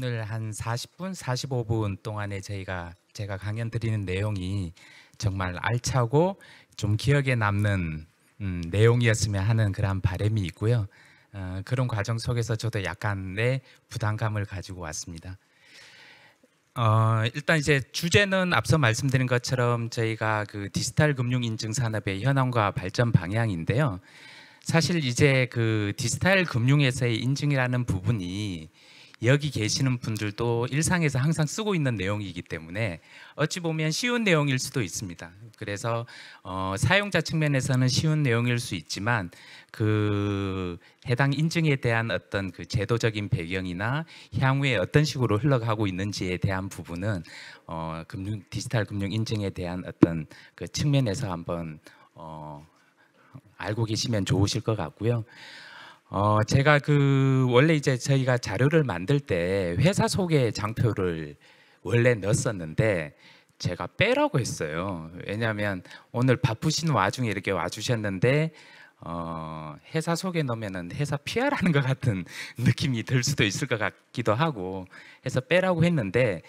오늘 한 40분, 45분 동안에 제가 강연 드리는 내용이 정말 알차고 좀 기억에 남는 내용이었으면 하는 그런 바람이 있고요. 그런 과정 속에서 저도 약간의 부담감을 가지고 왔습니다. 일단 이제 주제는 앞서 말씀드린 것처럼 저희가 그 디지털 금융 인증 산업의 현황과 발전 방향인데요. 사실 이제 그 디지털 금융에서의 인증이라는 부분이 여기 계시는 분들도 일상에서 항상 쓰고 있는 내용이기 때문에 어찌 보면 쉬운 내용일 수도 있습니다. 그래서 사용자 측면에서는 쉬운 내용일 수 있지만 그 해당 인증에 대한 어떤 그 제도적인 배경이나 향후에 어떤 식으로 흘러가고 있는지에 대한 부분은 디지털 금융 인증에 대한 어떤 그 측면에서 한번 알고 계시면 좋으실 것 같고요. 제가 그 원래 이제 저희가 자료를 만들 때 회사 소개 장표를 원래 넣었었는데 제가 빼라고 했어요. 왜냐하면 오늘 바쁘신 와중에 이렇게 와주셨는데 회사 소개 넣으면은 회사 PR하는 것 같은 느낌이 들 수도 있을 것 같기도 하고 해서 빼라고 했는데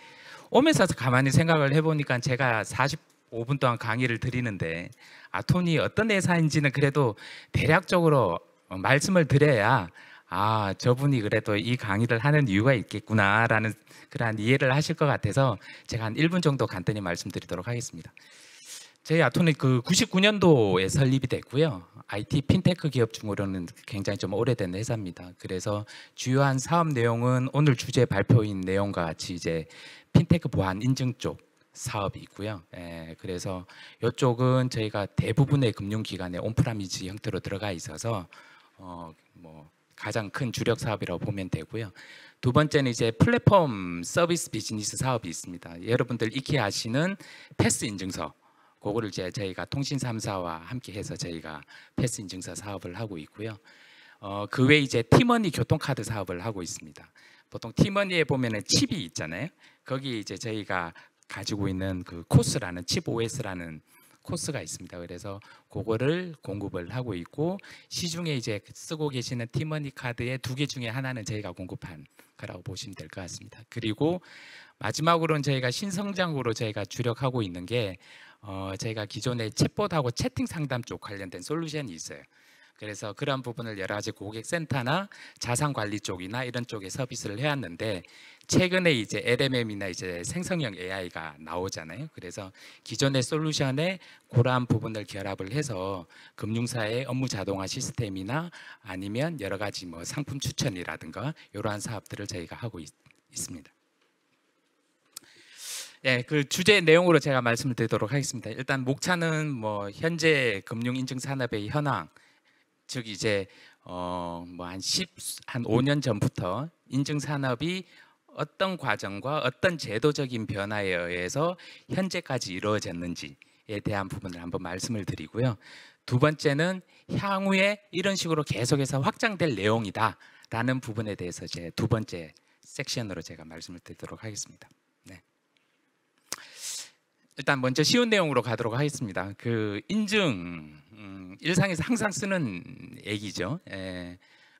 오면서 가만히 생각을 해보니까 제가 45분 동안 강의를 드리는데 아톤이 어떤 회사인지는 그래도 대략적으로 말씀을 드려야 저분이 그래도 이 강의를 하는 이유가 있겠구나라는 그러한 이해를 하실 것 같아서 제가 한 1분 정도 간단히 말씀드리도록 하겠습니다. 저희 아톤은 그 99년도에 설립이 됐고요. IT 핀테크 기업 중으로는 굉장히 좀 오래된 회사입니다. 그래서 주요한 사업 내용은 오늘 주제 발표인 내용과 같이 이제 핀테크 보안 인증 쪽 사업이 있고요. 그래서 이쪽은 저희가 대부분의 금융기관에 온프라미즈 형태로 들어가 있어서 뭐 가장 큰 주력 사업이라고 보면 되고요. 두 번째는 이제 플랫폼 서비스 비즈니스 사업이 있습니다. 여러분들 익히 아시는 패스 인증서, 그거를 이제 저희가 통신 3사와 함께 해서 저희가 패스 인증서 사업을 하고 있고요. 그 외에 이제 티머니 교통카드 사업을 하고 있습니다. 보통 티머니에 보면은 칩이 있잖아요. 거기 이제 저희가 가지고 있는 그 코스라는 칩 OS라는 코스가 있습니다. 그래서 그거를 공급을 하고 있고 시중에 이제 쓰고 계시는 티머니 카드의 2개 중에 하나는 저희가 공급한 거라고 보시면 될 것 같습니다. 그리고 마지막으로는 저희가 신성장으로 저희가 주력하고 있는 게 저희가 기존에 챗봇하고 채팅 상담 쪽 관련된 솔루션이 있어요. 그래서 그런 부분을 여러 가지 고객센터나 자산관리 쪽이나 이런 쪽에 서비스를 해왔는데 최근에 이제 LMM이나 이제 생성형 AI가 나오잖아요. 그래서 기존의 솔루션에 그러한 부분을 결합을 해서 금융사의 업무 자동화 시스템이나 아니면 여러 가지 뭐 상품 추천이라든가 이러한 사업들을 저희가 하고 있습니다. 그 주제 내용으로 제가 말씀을 드리도록 하겠습니다. 일단 목차는 뭐 현재 금융 인증 산업의 현황, 즉 이제 한 5년 전부터 인증 산업이 어떤 과정과 어떤 제도적인 변화에 의해서 현재까지 이루어졌는지에 대한 부분을 한번 말씀을 드리고요. 두 번째는 향후에 이런 식으로 계속해서 확장될 내용이다라는 부분에 대해서 제 두 번째 섹션으로 제가 말씀을 드리도록 하겠습니다. 네. 일단 먼저 쉬운 내용으로 가도록 하겠습니다. 그 인증 일상에서 항상 쓰는 얘기죠.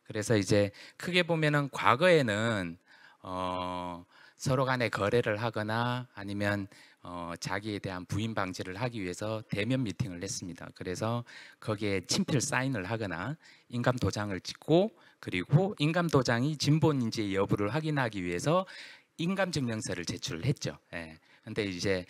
그래서 이제 크게 보면은 과거에는 서로 간에 거래를 하거나 아니면 자기에 대한 부인 방지를 하기 위해서 대면 미팅을 했습니다. 그래서 거기에 친필 사인을 하거나 인감 도장을 찍고 그리고 인감 도장이 진본인지 여부를 확인하기 위해서 인감 증명서를 제출을 했죠. 근데 이제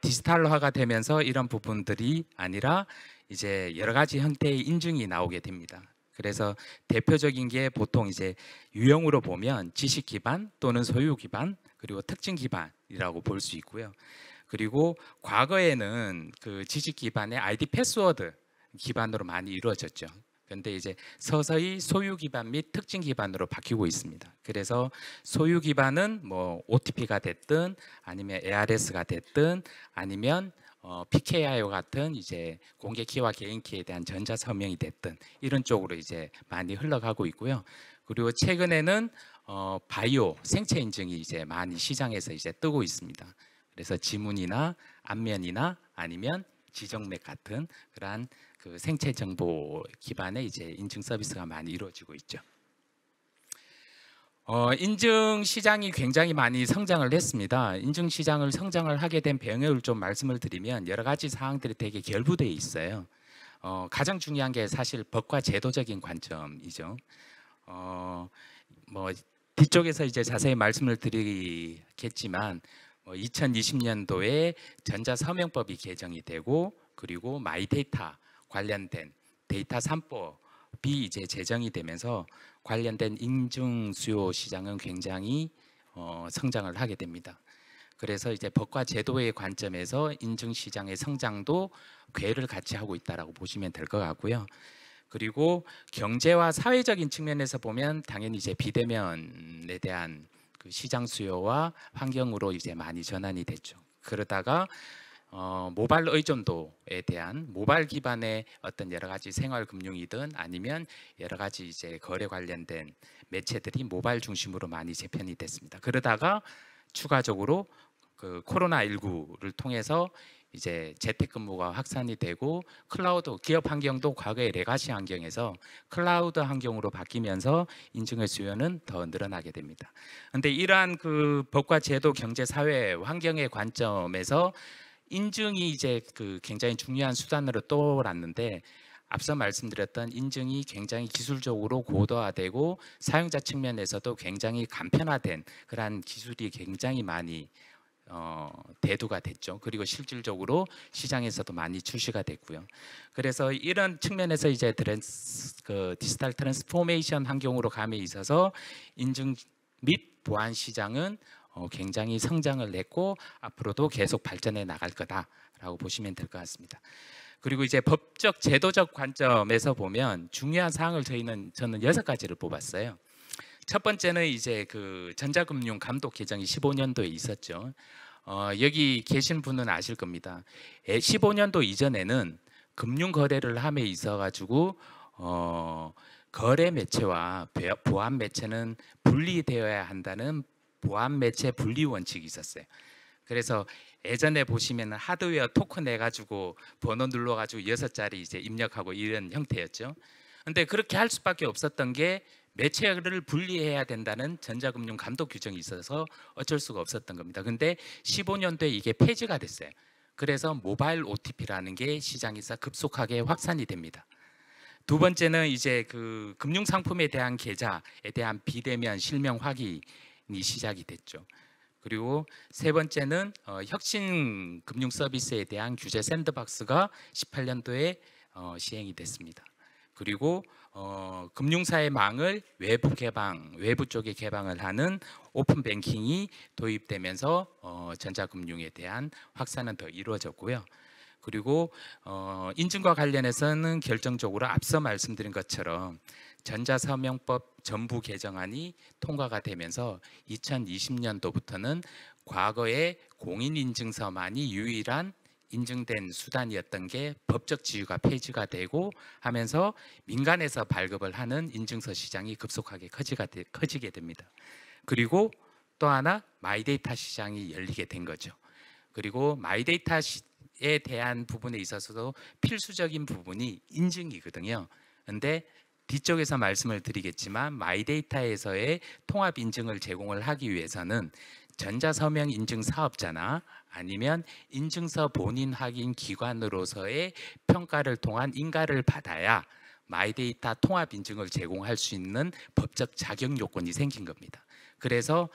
디지털화가 되면서 이런 부분들이 아니라 이제 여러 가지 형태의 인증이 나오게 됩니다. 그래서 대표적인 게 보통 이제 유형으로 보면 지식 기반 또는 소유 기반 그리고 특징 기반이라고 볼 수 있고요. 그리고 과거에는 그 지식 기반의 아이디 패스워드 기반으로 많이 이루어졌죠. 그런데 이제 서서히 소유 기반 및 특징 기반으로 바뀌고 있습니다. 그래서 소유 기반은 뭐 OTP가 됐든 아니면 ARS가 됐든 아니면 PKI와 같은 이제 공개 키와 개인 키에 대한 전자 서명이 됐든 이런 쪽으로 이제 많이 흘러가고 있고요. 그리고 최근에는 바이오 생체 인증이 이제 많이 시장에서 이제 뜨고 있습니다. 그래서 지문이나 안면이나 아니면 지정맥 같은 그러한 그 생체 정보 기반의 이제 인증 서비스가 많이 이루어지고 있죠. 인증 시장이 굉장히 많이 성장을 했습니다. 인증 시장을 성장을 하게 된 배경을 좀 말씀을 드리면 여러 가지 사항들이 되게 결부되어 있어요. 가장 중요한 게 사실 법과 제도적인 관점이죠. 뭐 뒤쪽에서 이제 자세히 말씀을 드리겠지만 2020년도에 전자서명법이 개정이 되고 그리고 마이데이터 관련된 데이터 3법이 이제 제정이 되면서 관련된 인증 수요 시장은 굉장히 성장을 하게 됩니다. 그래서 이제 법과 제도의 관점에서 인증 시장의 성장도 궤를 같이 하고 있다라고 보시면 될 것 같고요. 그리고 경제와 사회적인 측면에서 보면 당연히 이제 비대면에 대한 그 시장 수요와 환경으로 이제 많이 전환이 됐죠. 그러다가 모바일 의존도에 대한 모바일 기반의 어떤 여러 가지 생활 금융이든 아니면 여러 가지 이제 거래 관련된 매체들이 모바일 중심으로 많이 재편이 됐습니다. 그러다가 추가적으로 그 코로나19를 통해서 이제 재택근무가 확산이 되고 클라우드 기업 환경도 과거의 레가시 환경에서 클라우드 환경으로 바뀌면서 인증의 수요는 더 늘어나게 됩니다. 그런데 이러한 그 법과 제도, 경제, 사회 환경의 관점에서 인증이 이제 그 굉장히 중요한 수단으로 떠올랐는데 앞서 말씀드렸던 인증이 굉장히 기술적으로 고도화되고 사용자 측면에서도 굉장히 간편화된 그러한 기술이 굉장히 많이 대두가 됐죠. 그리고 실질적으로 시장에서도 많이 출시가 됐고요. 그래서 이런 측면에서 이제 디지털 트랜스포메이션 환경으로 감에 있어서 인증 및 보안 시장은 굉장히 성장을 했고 앞으로도 계속 발전해 나갈 거다라고 보시면 될 것 같습니다. 그리고 이제 법적 제도적 관점에서 보면 중요한 사항을 저는 6가지를 뽑았어요. 첫 번째는 이제 그 전자금융 감독 개정이 15년도에 있었죠. 여기 계신 분은 아실 겁니다. 15년도 이전에는 금융 거래를 함에 있어 가지고 거래 매체와 보안 매체는 분리되어야 한다는 보안 매체 분리 원칙이 있었어요. 그래서 예전에 보시면 하드웨어 토큰 내 가지고 번호 눌러 가지고 6자리 이제 입력하고 이런 형태였죠. 근데 그렇게 할 수밖에 없었던 게 매체를 분리해야 된다는 전자금융 감독 규정이 있어서 어쩔 수가 없었던 겁니다. 근데 15년도에 이게 폐지가 됐어요. 그래서 모바일 OTP라는 게 시장에서 급속하게 확산이 됩니다. 두 번째는 이제 그 금융 상품에 대한 계좌에 대한 비대면 실명 확인이 시작이 됐죠. 그리고 세 번째는 혁신 금융 서비스에 대한 규제 샌드박스가 18년도에 시행이 됐습니다. 그리고 금융사의 망을 외부 쪽에 개방을 하는 오픈 뱅킹이 도입되면서 전자금융에 대한 확산은 더 이루어졌고요. 그리고 인증과 관련해서는 결정적으로 앞서 말씀드린 것처럼 전자서명법 전부 개정안이 통과가 되면서 2020년도부터는 과거에 공인인증서만이 유일한 인증된 수단이었던 게 법적 지위가 폐지가 되고 하면서 민간에서 발급을 하는 인증서 시장이 급속하게 커지게 됩니다. 그리고 또 하나 마이데이터 시장이 열리게 된 거죠. 그리고 마이데이터에 대한 부분에 있어서도 필수적인 부분이 인증이거든요. 근데 뒤쪽에서 말씀을 드리겠지만 마이데이터에서의 통합 인증을 제공을 하기 위해서는 전자서명 인증 사업자나 아니면 인증서 본인 확인 기관으로서의 평가를 통한 인가를 받아야 마이데이터 통합 인증을 제공할 수 있는 법적 자격 요건이 생긴 겁니다. 그래서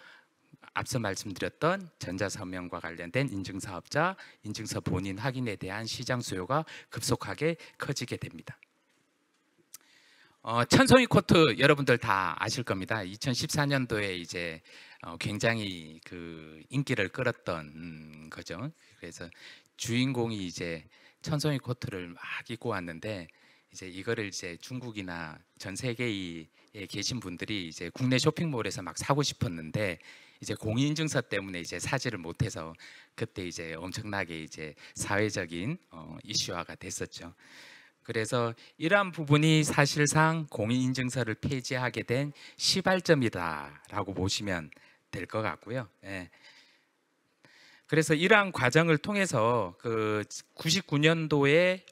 앞서 말씀드렸던 전자서명과 관련된 인증사업자, 인증서 본인 확인에 대한 시장 수요가 급속하게 커지게 됩니다. 천송이 코트 여러분들 다 아실 겁니다. 2014년도에 이제 굉장히 그 인기를 끌었던 거죠. 그래서 주인공이 이제 천송이 코트를 막 입고 왔는데 이제 이거를 이제 중국이나 전 세계에 계신 분들이 이제 국내 쇼핑몰에서 막 사고 싶었는데 이제 공인인증서 때문에 이제 사지를 못해서 그때 이제 엄청나게 이제 사회적인 이슈화가 됐었죠. 그래서 이러한 부분이 사실상 공인인증서를 폐지하게 된 시발점이다라고 보시면 될 것 같고요. 예. 그래서 이러한 과정을 통해서 그 99년도에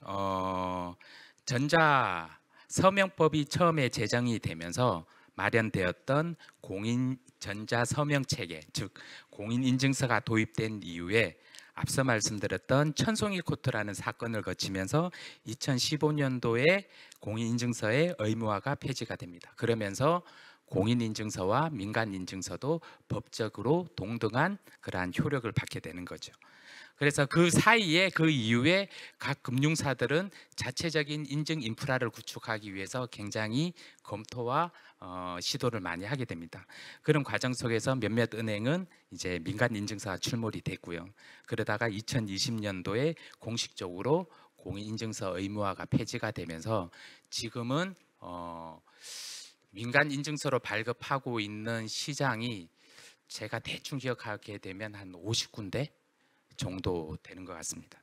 전자 서명법이 처음에 제정이 되면서 마련되었던 공인 전자 서명 체계, 즉 공인 인증서가 도입된 이후에 앞서 말씀드렸던 천송이 코트라는 사건을 거치면서 2015년도에 공인인증서의 의무화가 폐지가 됩니다. 그러면서 공인인증서와 민간인증서도 법적으로 동등한 그러한 효력을 받게 되는 거죠. 그래서 그 사이에 그 이후에 각 금융사들은 자체적인 인증 인프라를 구축하기 위해서 굉장히 검토와 시도를 많이 하게 됩니다. 그런 과정 속에서 몇몇 은행은 이제 민간 인증서가 출몰이 됐고요. 그러다가 2020년도에 공식적으로 공인인증서 의무화가 폐지가 되면서 지금은 민간 인증서로 발급하고 있는 시장이 제가 대충 기억하게 되면 한 50군데 정도 되는 것 같습니다.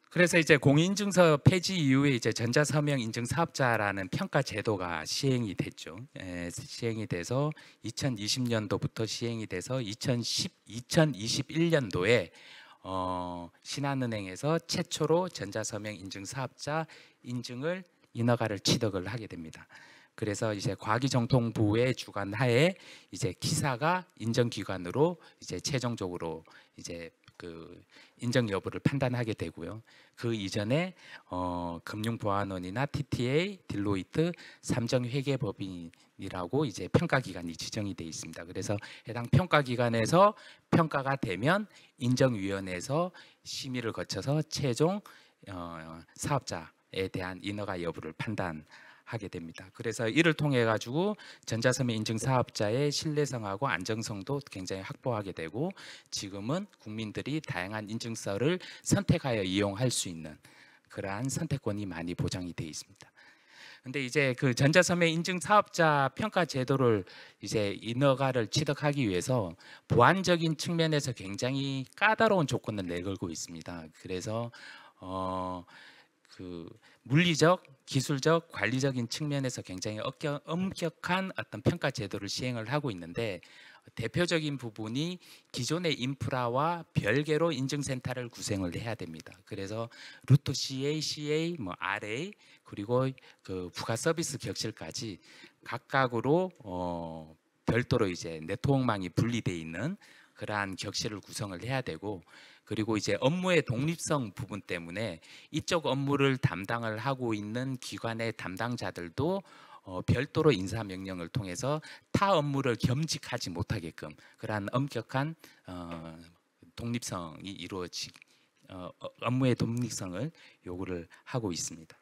그래서 이제 공인인증서 폐지 이후에 이제 전자서명 인증 사업자라는 평가 제도가 시행이 됐죠. 시행이 돼서 2020년도부터 시행이 돼서 2021년도에 신한은행에서 최초로 전자서명 인증 사업자 인증을 인허가를 취득을 하게 됩니다. 그래서 이제 과기정통부의 주관하에 이제 기사가 인정기관으로 이제 최종적으로 이제 그 인정 여부를 판단하게 되고요. 그 이전에 금융보안원이나 TTA, 딜로이트, 삼정회계법인이라고 이제 평가기관이 지정이 되어 있습니다. 그래서 해당 평가기관에서 평가가 되면 인정위원회에서 심의를 거쳐서 최종 사업자에 대한 인허가 여부를 판단하게 됩니다. 그래서 이를 통해 가지고 전자서명 인증 사업자의 신뢰성하고 안정성도 굉장히 확보하게 되고 지금은 국민들이 다양한 인증서를 선택하여 이용할 수 있는 그러한 선택권이 많이 보장이 되어 있습니다. 근데 이제 그 전자서명 인증 사업자 평가 제도를 이제 인허가를 취득하기 위해서 보안적인 측면에서 굉장히 까다로운 조건을 내걸고 있습니다. 그래서 그 물리적, 기술적, 관리적인 측면에서 굉장히 엄격한 어떤 평가 제도를 시행을 하고 있는데 대표적인 부분이 기존의 인프라와 별개로 인증센터를 구성을 해야 됩니다. 그래서 루트 CA, CA, 뭐 RA 그리고 그 부가 서비스 격실까지 각각으로 별도로 이제 네트워크망이 분리되어 있는 그러한 격실을 구성을 해야 되고 그리고 이제 업무의 독립성 부분 때문에 이쪽 업무를 담당을 하고 있는 기관의 담당자들도 별도로 인사명령을 통해서 타 업무를 겸직하지 못하게끔 그러한 엄격한 독립성이 업무의 독립성을 요구를 하고 있습니다.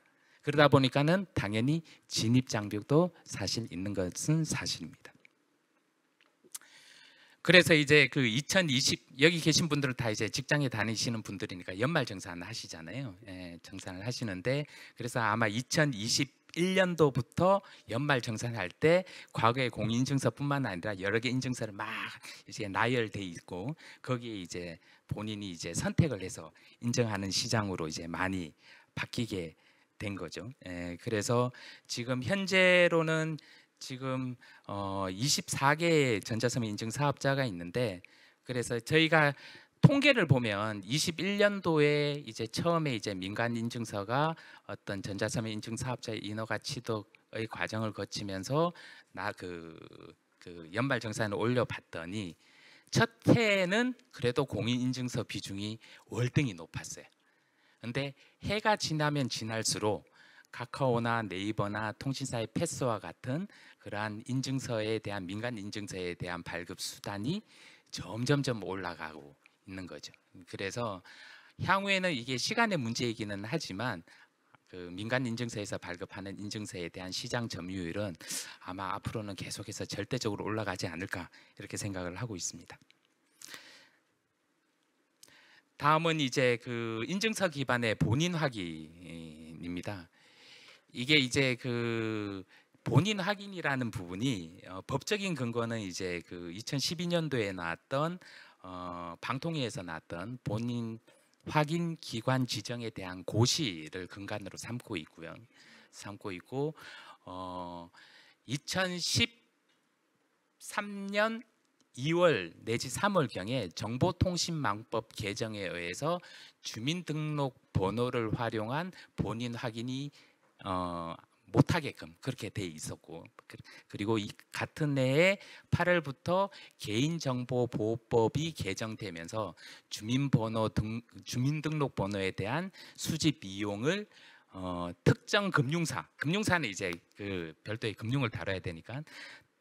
그러다 보니까는 당연히 진입 장벽도 사실 있는 것은 사실입니다. 그래서 이제 그 2020 여기 계신 분들은 다 이제 직장에 다니시는 분들이니까 연말 정산을 하시잖아요. 정산을 하시는데 그래서 아마 2021년도부터 연말 정산할 때 과거의 공인인증서뿐만 아니라 여러 개 인증서를 막 이제 나열돼 있고 거기에 이제 본인이 이제 선택을 해서 인정하는 시장으로 이제 많이 바뀌게 된 거죠. 그래서 지금 현재로는 지금 24개의 전자서명 인증 사업자가 있는데 그래서 저희가 통계를 보면 21년도에 이제 처음에 이제 민간 인증서가 어떤 전자서명 인증 사업자의 인허가 취득의 과정을 거치면서 그 연말 정산을 올려봤더니 첫 해에는 그래도 공인 인증서 비중이 월등히 높았어요. 근데 해가 지나면 지날수록 카카오나 네이버나 통신사의 패스와 같은 그러한 인증서에 대한 민간 인증서에 대한 발급 수단이 점점점 올라가고 있는 거죠. 그래서 향후에는 이게 시간의 문제이기는 하지만 그 민간 인증서에서 발급하는 인증서에 대한 시장 점유율은 아마 앞으로는 계속해서 절대적으로 올라가지 않을까 이렇게 생각을 하고 있습니다. 다음은 이제 그 인증서 기반의 본인 확인입니다. 이게 이제 그 본인 확인이라는 부분이 법적인 근거는 이제 그 2012년도에 나왔던 방통위에서 나왔던 본인 확인 기관 지정에 대한 고시를 근간으로 삼고 있고요. 삼고 있고 2013년 2월 내지 3월경에 정보통신망법 개정에 의해서 주민등록번호를 활용한 본인 확인이 못하게끔 그렇게 돼 있었고, 그리고 이 같은 해에 8월부터 개인정보보호법이 개정되면서 주민등록번호에 대한 수집 비용을 특정 금융사는 이제 그 별도의 금융을 다뤄야 되니까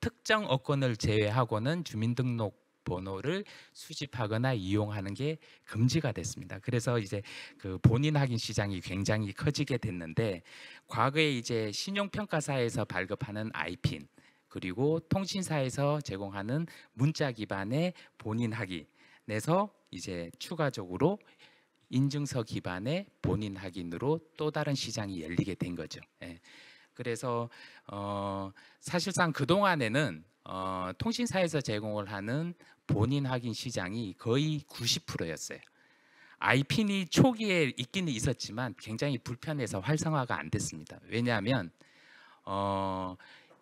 특정 업권을 제외하고는 주민등록번호를 수집하거나 이용하는 게 금지가 됐습니다. 그래서 이제 그 본인 확인 시장이 굉장히 커지게 됐는데, 과거에 이제 신용평가사에서 발급하는 아이핀, 그리고 통신사에서 제공하는 문자 기반의 본인 확인에서 이제 추가적으로 인증서 기반의 본인 확인으로 또 다른 시장이 열리게 된 거죠. 예. 그래서 사실상 그 동안에는 통신사에서 제공을 하는 본인 확인 시장이 거의 90%였어요. 아이핀이 초기에 있기는 있었지만 굉장히 불편해서 활성화가 안 됐습니다. 왜냐하면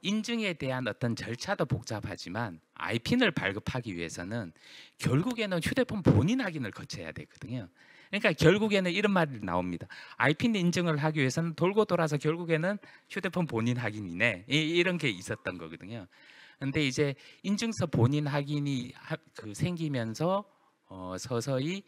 인증에 대한 어떤 절차도 복잡하지만 아이핀을 발급하기 위해서는 결국에는 휴대폰 본인 확인을 거쳐야 되거든요. 그러니까 결국에는 이런 말이 나옵니다. 아이핀 인증을 하기 위해서는 돌고 돌아서 결국에는 휴대폰 본인 확인이네, 이런 게 있었던 거거든요. 근데 이제 인증서 본인 확인이 생기면서 서서히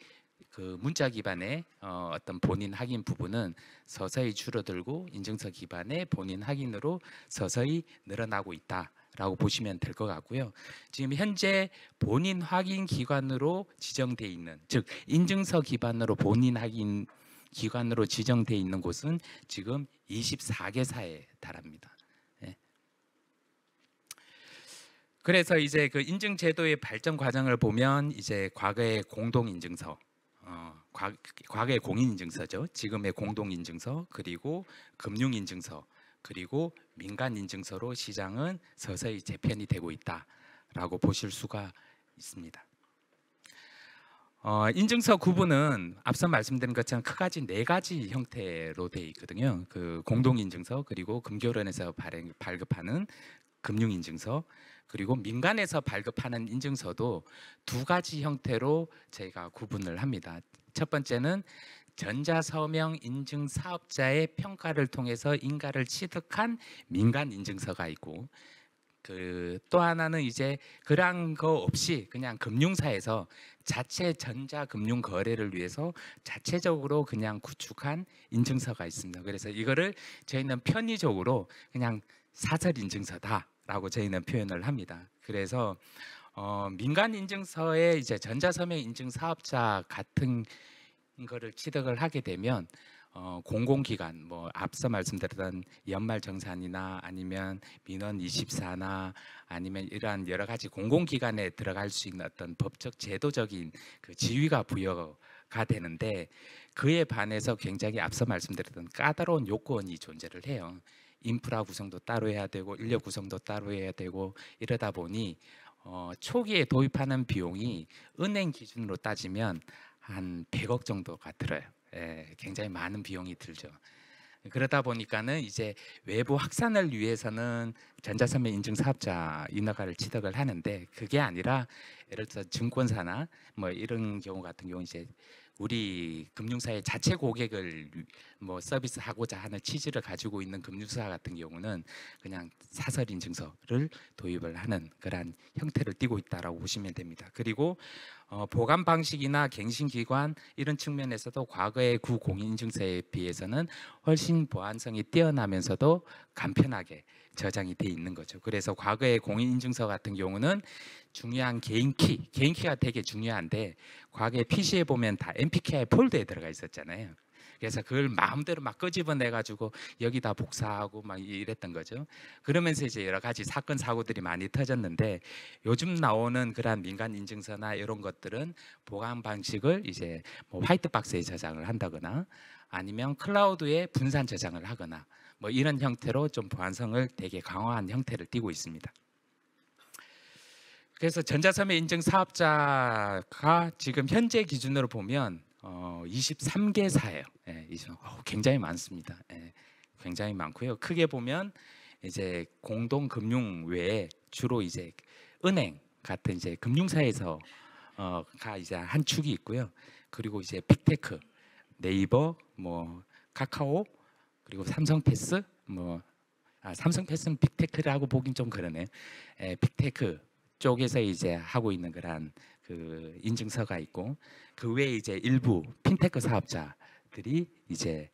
그 문자 기반의 어떤 본인 확인 부분은 서서히 줄어들고 인증서 기반의 본인 확인으로 서서히 늘어나고 있다라고 보시면 될 것 같고요. 지금 현재 본인 확인 기관으로 지정돼 있는, 즉 인증서 기반으로 본인 확인 기관으로 지정돼 있는 곳은 지금 24개사에 달합니다. 예. 그래서 이제 그 인증 제도의 발전 과정을 보면 이제 과거의 공동 인증서, 과거의 공인인증서죠. 지금의 공동인증서, 그리고 금융인증서, 그리고 민간인증서로 시장은 서서히 재편이 되고 있다라고 보실 수가 있습니다. 인증서 구분은 앞서 말씀드린 것처럼 크가지 4가지 형태로 되어 있거든요. 그 공동인증서, 그리고 금교련에서 발급하는 금융인증서, 그리고 민간에서 발급하는 인증서도 2가지 형태로 저희가 구분을 합니다. 첫 번째는 전자서명 인증 사업자의 평가를 통해서 인가를 취득한 민간 인증서가 있고, 그 또 하나는 이제 그런 거 없이 그냥 금융사에서 자체 전자금융 거래를 위해서 자체적으로 그냥 구축한 인증서가 있습니다. 그래서 이거를 저희는 편의적으로 그냥 사설 인증서다라고 저희는 표현을 합니다. 그래서 민간 인증서에 이제 전자서명 인증 사업자 같은 거를 취득을 하게 되면 공공기관, 뭐 앞서 말씀드렸던 연말정산이나 아니면 민원24나 아니면 이러한 여러 가지 공공기관에 들어갈 수 있는 어떤 법적 제도적인 그 지위가 부여가 되는데, 그에 반해서 굉장히 앞서 말씀드렸던 까다로운 요건이 존재를 해요. 인프라 구성도 따로 해야 되고 인력 구성도 따로 해야 되고 이러다 보니 초기에 도입하는 비용이 은행 기준으로 따지면 한 100억 정도가 들어요. 예, 굉장히 많은 비용이 들죠. 그러다 보니까는 이제 외부 확산을 위해서는 전자서명 인증 사업자 인허가를 취득을 하는데, 그게 아니라 예를 들어 증권사나 뭐 이런 경우 같은 경우 이제 우리 금융사의 자체 고객을 뭐 서비스하고자 하는 취지를 가지고 있는 금융사 같은 경우는 그냥 사설 인증서를 도입을 하는 그러한 형태를 띠고 있다라고 보시면 됩니다. 그리고 보관 방식이나 갱신기관 이런 측면에서도 과거의 구공인인증서에 비해서는 훨씬 보안성이 뛰어나면서도 간편하게 저장이 돼 있는 거죠. 그래서 과거의 공인인증서 같은 경우는 중요한 개인키가 되게 중요한데, 과거에 PC에 보면 다 MPKI 폴더에 들어가 있었잖아요. 그래서 그걸 마음대로 막 끄집어내 가지고 여기다 복사하고 막 이랬던 거죠. 그러면서 이제 여러 가지 사건 사고들이 많이 터졌는데, 요즘 나오는 그러한 민간 인증서나 이런 것들은 보관 방식을 이제 뭐 화이트박스에 저장을 한다거나 아니면 클라우드에 분산 저장을 하거나 뭐 이런 형태로 좀 보안성을 되게 강화한 형태를 띠고 있습니다. 그래서 전자서명 인증 사업자가 지금 현재 기준으로 보면 23개사예요. 예, 굉장히 많습니다. 예, 굉장히 많고요. 크게 보면 이제 공동금융 외에 주로 이제 은행 같은 이제 금융사에서 가 이제 한 축이 있고요. 그리고 이제 빅테크, 네이버, 뭐 카카오, 그리고 삼성패스, 뭐 삼성패스는 빅테크라고 보긴 좀 그러네. 빅테크 쪽에서 이제 하고 있는 그런 그 인증서가 있고, 그 외에 이제 일부 핀테크 사업자들이 이제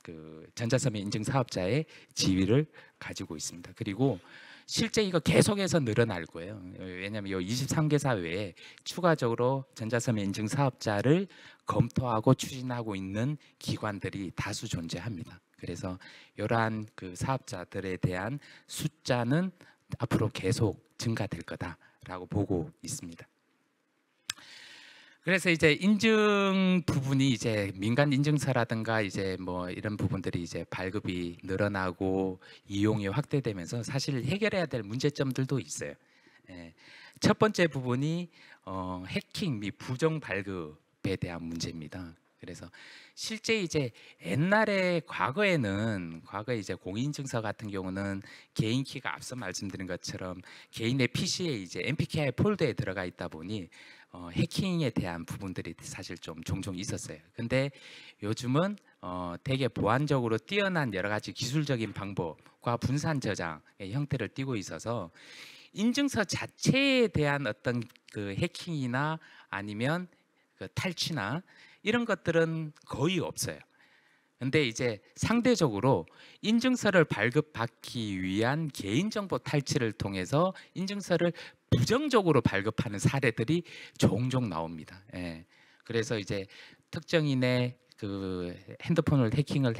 그 전자서면 인증 사업자의 지위를 가지고 있습니다. 그리고 실제 이거 계속해서 늘어날 거예요. 왜냐하면 이 23개사 외에 추가적으로 전자서면 인증 사업자를 검토하고 추진하고 있는 기관들이 다수 존재합니다. 그래서 이러한 그 사업자들에 대한 숫자는 앞으로 계속 증가될 거다라고 보고 있습니다. 그래서 이제 인증 부분이 이제 민간 인증서라든가 이제 뭐 이런 부분들이 이제 발급이 늘어나고 이용이 확대되면서 사실 해결해야 될 문제점들도 있어요. 첫 번째 부분이 해킹 및 부정 발급에 대한 문제입니다. 그래서 실제 이제 옛날에 과거에 이제 공인인증서 같은 경우는 개인 키가 앞서 말씀드린 것처럼 개인의 PC에 이제 MPKI 폴더에 들어가 있다 보니 해킹에 대한 부분들이 사실 좀 종종 있었어요. 근데 요즘은 되게 보안적으로 뛰어난 여러 가지 기술적인 방법과 분산 저장의 형태를 띠고 있어서 인증서 자체에 대한 어떤 그 해킹이나 아니면 그 탈취나 이런 것들은 거의 없어요. 근데 이제 상대적으로 인증서를 발급받기 위한 개인정보 탈취를 통해서 인증서를 부정적으로 발급하는 사례들이 종종 나옵니다. 그래서 이제 특정인의 그 핸드폰을 해킹을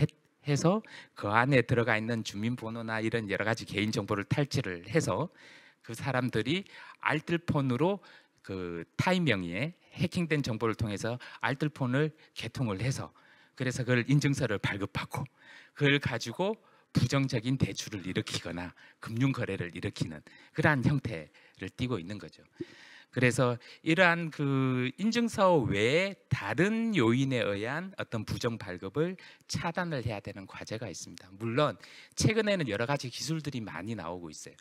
해서 그 안에 들어가 있는 주민번호나 이런 여러 가지 개인정보를 탈취를 해서 그 사람들이 알뜰폰으로 그 타인 명의의 해킹된 정보를 통해서 알뜰폰을 개통을 해서 그래서 그걸 인증서를 발급받고 그걸 가지고 부정적인 대출을 일으키거나 금융 거래를 일으키는 그러한 형태를 띠고 있는 거죠. 그래서 이러한 그 인증서 외에 다른 요인에 의한 어떤 부정 발급을 차단을 해야 되는 과제가 있습니다. 물론 최근에는 여러 가지 기술들이 많이 나오고 있어요.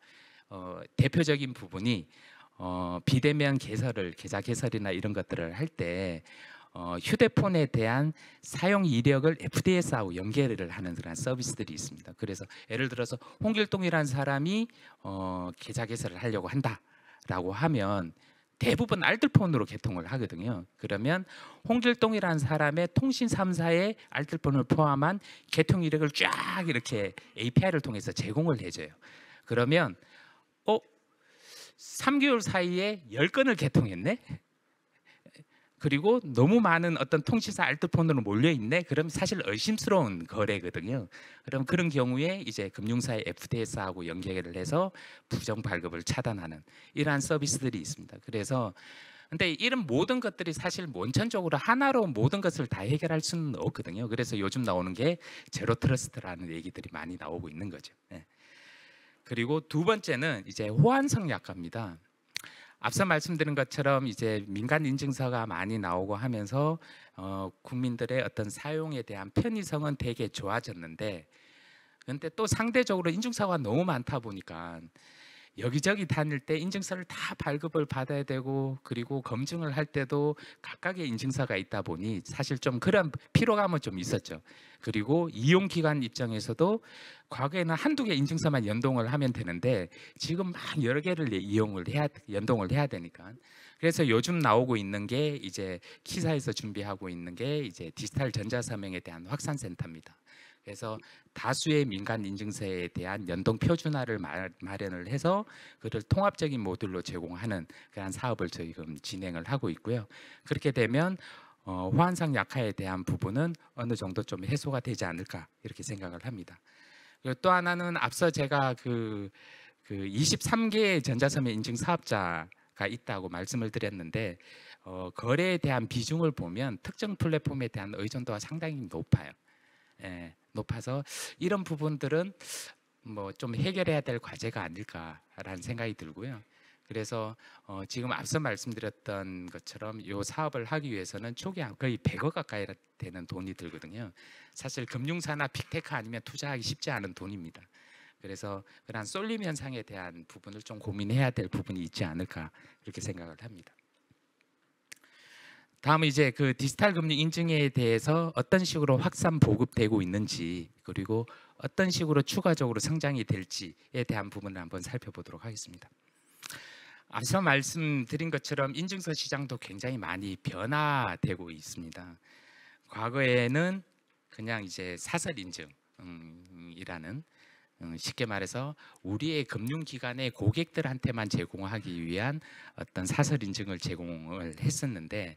대표적인 부분이 비대면 계좌 개설이나 이런 것들을 할 때 휴대폰에 대한 사용 이력을 FDS하고 연결을 하는 그런 서비스들이 있습니다. 그래서 예를 들어서 홍길동이라는 사람이 계좌 개설을 하려고 한다라고 하면 대부분 알뜰폰으로 개통을 하거든요. 그러면 홍길동이라는 사람의 통신 3사의 알뜰폰을 포함한 개통 이력을 쫙 이렇게 API를 통해서 제공을 해줘요. 그러면 3개월 사이에 10건을 개통했네? 그리고 너무 많은 어떤 통신사 알뜰폰으로 몰려있네? 그럼 사실 의심스러운 거래거든요. 그럼 그런 경우에 이제 금융사의 FDS하고 연계를 해서 부정 발급을 차단하는 이러한 서비스들이 있습니다. 그래서 근데 이런 모든 것들이 사실 원천적으로 하나로 모든 것을 다 해결할 수는 없거든요. 그래서 요즘 나오는 게 제로 트러스트라는 얘기들이 많이 나오고 있는 거죠. 그리고 두 번째는 이제 호환성 약화입니다. 앞서 말씀드린 것처럼 이제 민간 인증서가 많이 나오고 하면서 국민들의 어떤 사용에 대한 편의성은 되게 좋아졌는데, 근데 또 상대적으로 인증서가 너무 많다 보니까 여기저기 다닐 때 인증서를 다 발급을 받아야 되고, 그리고 검증을 할 때도 각각의 인증서가 있다 보니 사실 좀 그런 피로감은 좀 있었죠. 그리고 이용기관 입장에서도 과거에는 한두 개 인증서만 연동을 하면 되는데 지금 막 여러 개를 연동을 해야 되니까. 그래서 요즘 나오고 있는 게 이제 키사에서 준비하고 있는 게 이제 디지털 전자서명에 대한 확산센터입니다. 그래서 다수의 민간 인증서에 대한 연동 표준화를 마련을 해서 그를 통합적인 모듈로 제공하는 그런 사업을 지금 진행을 하고 있고요. 그렇게 되면 호환상 약화에 대한 부분은 어느 정도 좀 해소가 되지 않을까 이렇게 생각을 합니다. 그리고 또 하나는 앞서 제가 그 23개의 전자서면 인증 사업자가 있다고 말씀을 드렸는데 거래에 대한 비중을 보면 특정 플랫폼에 대한 의존도가 상당히 높아요. 높아서 이런 부분들은 뭐 좀 해결해야 될 과제가 아닐까라는 생각이 들고요. 그래서 지금 앞서 말씀드렸던 것처럼 이 사업을 하기 위해서는 초기 거의 100억 가까이 되는 돈이 들거든요. 사실 금융사나 빅테크 아니면 투자하기 쉽지 않은 돈입니다. 그래서 그런 쏠림 현상에 대한 부분을 좀 고민해야 될 부분이 있지 않을까 이렇게 생각을 합니다. 다음은 이제 그 디지털 금융 인증에 대해서 어떤 식으로 확산 보급되고 있는지, 그리고 어떤 식으로 추가적으로 성장이 될지에 대한 부분을 한번 살펴보도록 하겠습니다. 앞서 말씀드린 것처럼 인증서 시장도 굉장히 많이 변화되고 있습니다. 과거에는 그냥 이제 사설 인증이라는, 쉽게 말해서 우리의 금융기관의 고객들한테만 제공하기 위한 어떤 사설 인증을 제공을 했었는데,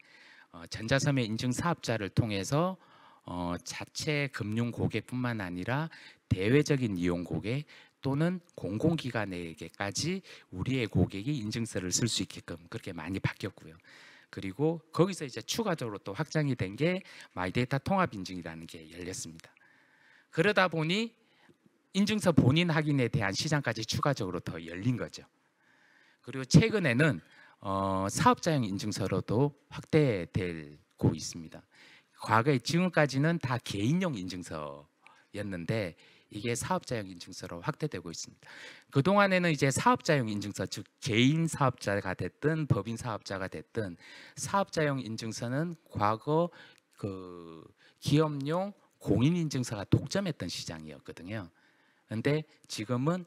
전자서면 인증 사업자를 통해서 자체 금융 고객뿐만 아니라 대외적인 이용 고객 또는 공공기관에게까지 우리의 고객이 인증서를 쓸 수 있게끔 그렇게 많이 바뀌었고요. 그리고 거기서 이제 추가적으로 또 확장이 된 게 마이데이터 통합 인증이라는 게 열렸습니다. 그러다 보니 인증서 본인 확인에 대한 시장까지 추가적으로 더 열린 거죠. 그리고 최근에는 사업자용 인증서로도 확대되고 있습니다. 과거에 지금까지는 다 개인용 인증서였는데 이게 사업자용 인증서로 확대되고 있습니다. 그동안에는 이제 사업자용 인증서, 즉 개인 사업자가 됐든 법인 사업자가 됐든 사업자용 인증서는 과거 그 기업용 공인 인증서가 독점했던 시장이었거든요. 그런데 지금은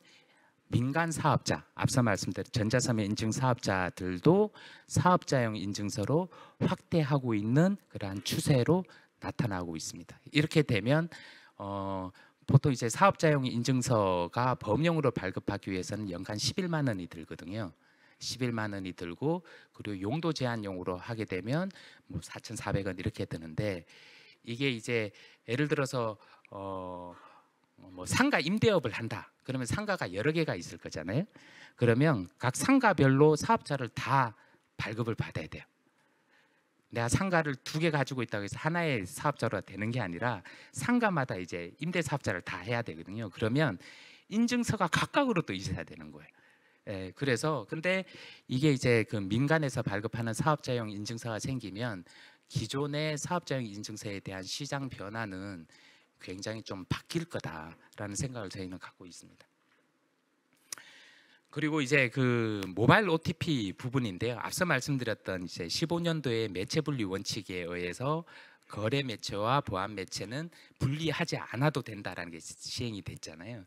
민간 사업자, 앞서 말씀드린 전자서면 인증 사업자들도 사업자용 인증서로 확대하고 있는 그러한 추세로 나타나고 있습니다. 이렇게 되면 보통 이제 사업자용 인증서가 범용으로 발급하기 위해서는 연간 11만 원이 들거든요. 11만 원이 들고, 그리고 용도 제한용으로 하게 되면 뭐 4,400원 이렇게 드는데, 이게 이제 예를 들어서 뭐 상가 임대업을 한다. 그러면 상가가 여러 개가 있을 거잖아요. 그러면 각 상가별로 사업자를 다 발급을 받아야 돼요. 내가 상가를 2개 가지고 있다고 해서 하나의 사업자로 되는 게 아니라 상가마다 이제 임대 사업자를 다 해야 되거든요. 그러면 인증서가 각각으로 또 있어야 되는 거예요. 그래서 근데 이게 이제 그 민간에서 발급하는 사업자용 인증서가 생기면 기존의 사업자용 인증서에 대한 시장 변화는 굉장히 좀 바뀔 거다라는 생각을 저희는 갖고 있습니다. 그리고 이제 그 모바일 OTP 부분인데요. 앞서 말씀드렸던 이제 15년도의 매체 분리 원칙에 의해서 거래 매체와 보안 매체는 분리하지 않아도 된다라는 게 시행이 됐잖아요.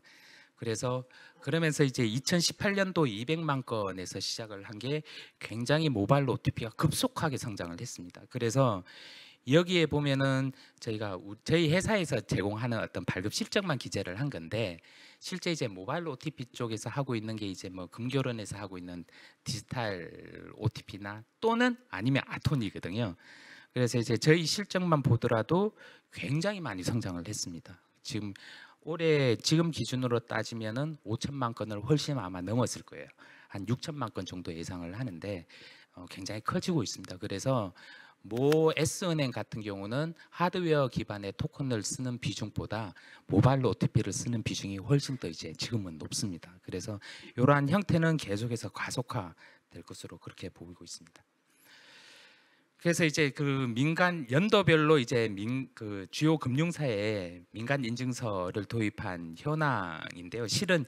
그래서 그러면서 이제 2018년도 200만 건에서 시작을 한 게 굉장히 모바일 OTP가 급속하게 성장을 했습니다. 그래서 여기에 보면은 저희가 저희 회사에서 제공하는 어떤 발급 실적만 기재를 한 건데, 실제 이제 모바일 OTP 쪽에서 하고 있는 게 이제 뭐 금교론에서 하고 있는 디지털 OTP나 또는 아니면 아톤이거든요. 그래서 이제 저희 실적만 보더라도 굉장히 많이 성장을 했습니다. 지금 올해 지금 기준으로 따지면은 5천만 건을 훨씬 아마 넘었을 거예요. 한 6천만 건 정도 예상을 하는데 굉장히 커지고 있습니다. 그래서 모 S은행 같은 경우는 하드웨어 기반의 토큰을 쓰는 비중보다 모바일 OTP를 쓰는 비중이 훨씬 더 이제 지금은 높습니다. 그래서 이러한 형태는 계속해서 가속화될 것으로 그렇게 보이고 있습니다. 그래서 이제 그 민간 연도별로 이제 그 주요 금융사에 민간 인증서를 도입한 현황인데요. 실은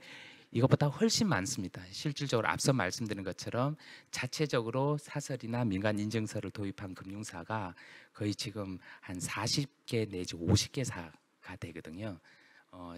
이것보다 훨씬 많습니다. 실질적으로 앞서 말씀드린 것처럼 자체적으로 사설이나 민간 인증서를 도입한 금융사가 거의 지금 한 40개 내지 50개사가 되거든요.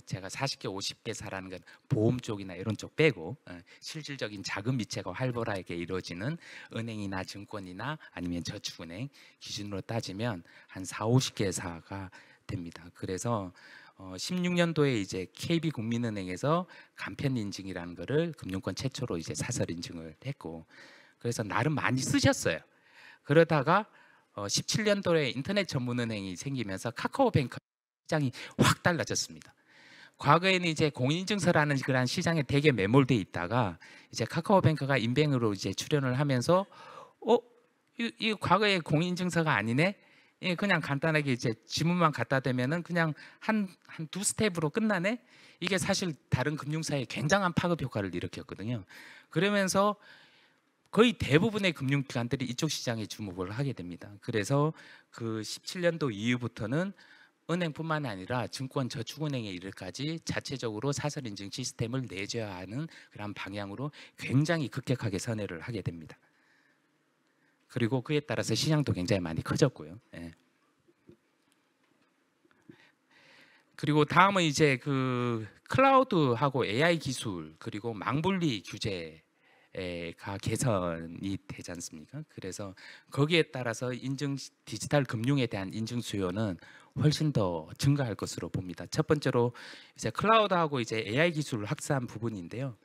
제가 40개, 50개사라는 건 보험 쪽이나 이런 쪽 빼고 실질적인 자금 이체가 활발하게 이루어지는 은행이나 증권이나 아니면 저축은행 기준으로 따지면 한 4, 50개사가 됩니다. 그래서 16년도에 이제 KB국민은행에서 간편 인증이라는 거를 금융권 최초로 이제 사설 인증을 했고, 그래서 나름 많이 쓰셨어요. 그러다가 17년도에 인터넷 전문은행이 생기면서 카카오뱅크 시장이 확 달라졌습니다. 과거에는 이제 공인인증서라는 그런 시장에 되게 매몰돼 있다가 이제 카카오뱅크가 인뱅으로 이제 출연을 하면서 이 과거의 공인인증서가 아니네. 그냥 간단하게 이제 지문만 갖다 대면은 그냥 한 두 스텝으로 끝나네. 이게 사실 다른 금융사에 굉장한 파급 효과를 일으켰거든요. 그러면서 거의 대부분의 금융기관들이 이쪽 시장에 주목을 하게 됩니다. 그래서 그 17년도 이후부터는 은행뿐만 아니라 증권 저축은행에 이르까지 자체적으로 사설 인증 시스템을 내줘야 하는 그런 방향으로 굉장히 급격하게 선회를 하게 됩니다. 그리고 그에 따라서 시장도 굉장히 많이 커졌고요. 예. 그리고 다음은 이제 그 클라우드하고 AI 기술 그리고 망분리 규제가 개선이 되지 않습니까? 그래서 거기에 따라서 디지털 금융에 대한 인증 수요는 훨씬 더 증가할 것으로 봅니다. 첫 번째로 이제 클라우드하고 이제 AI 기술 확산 부분인데요.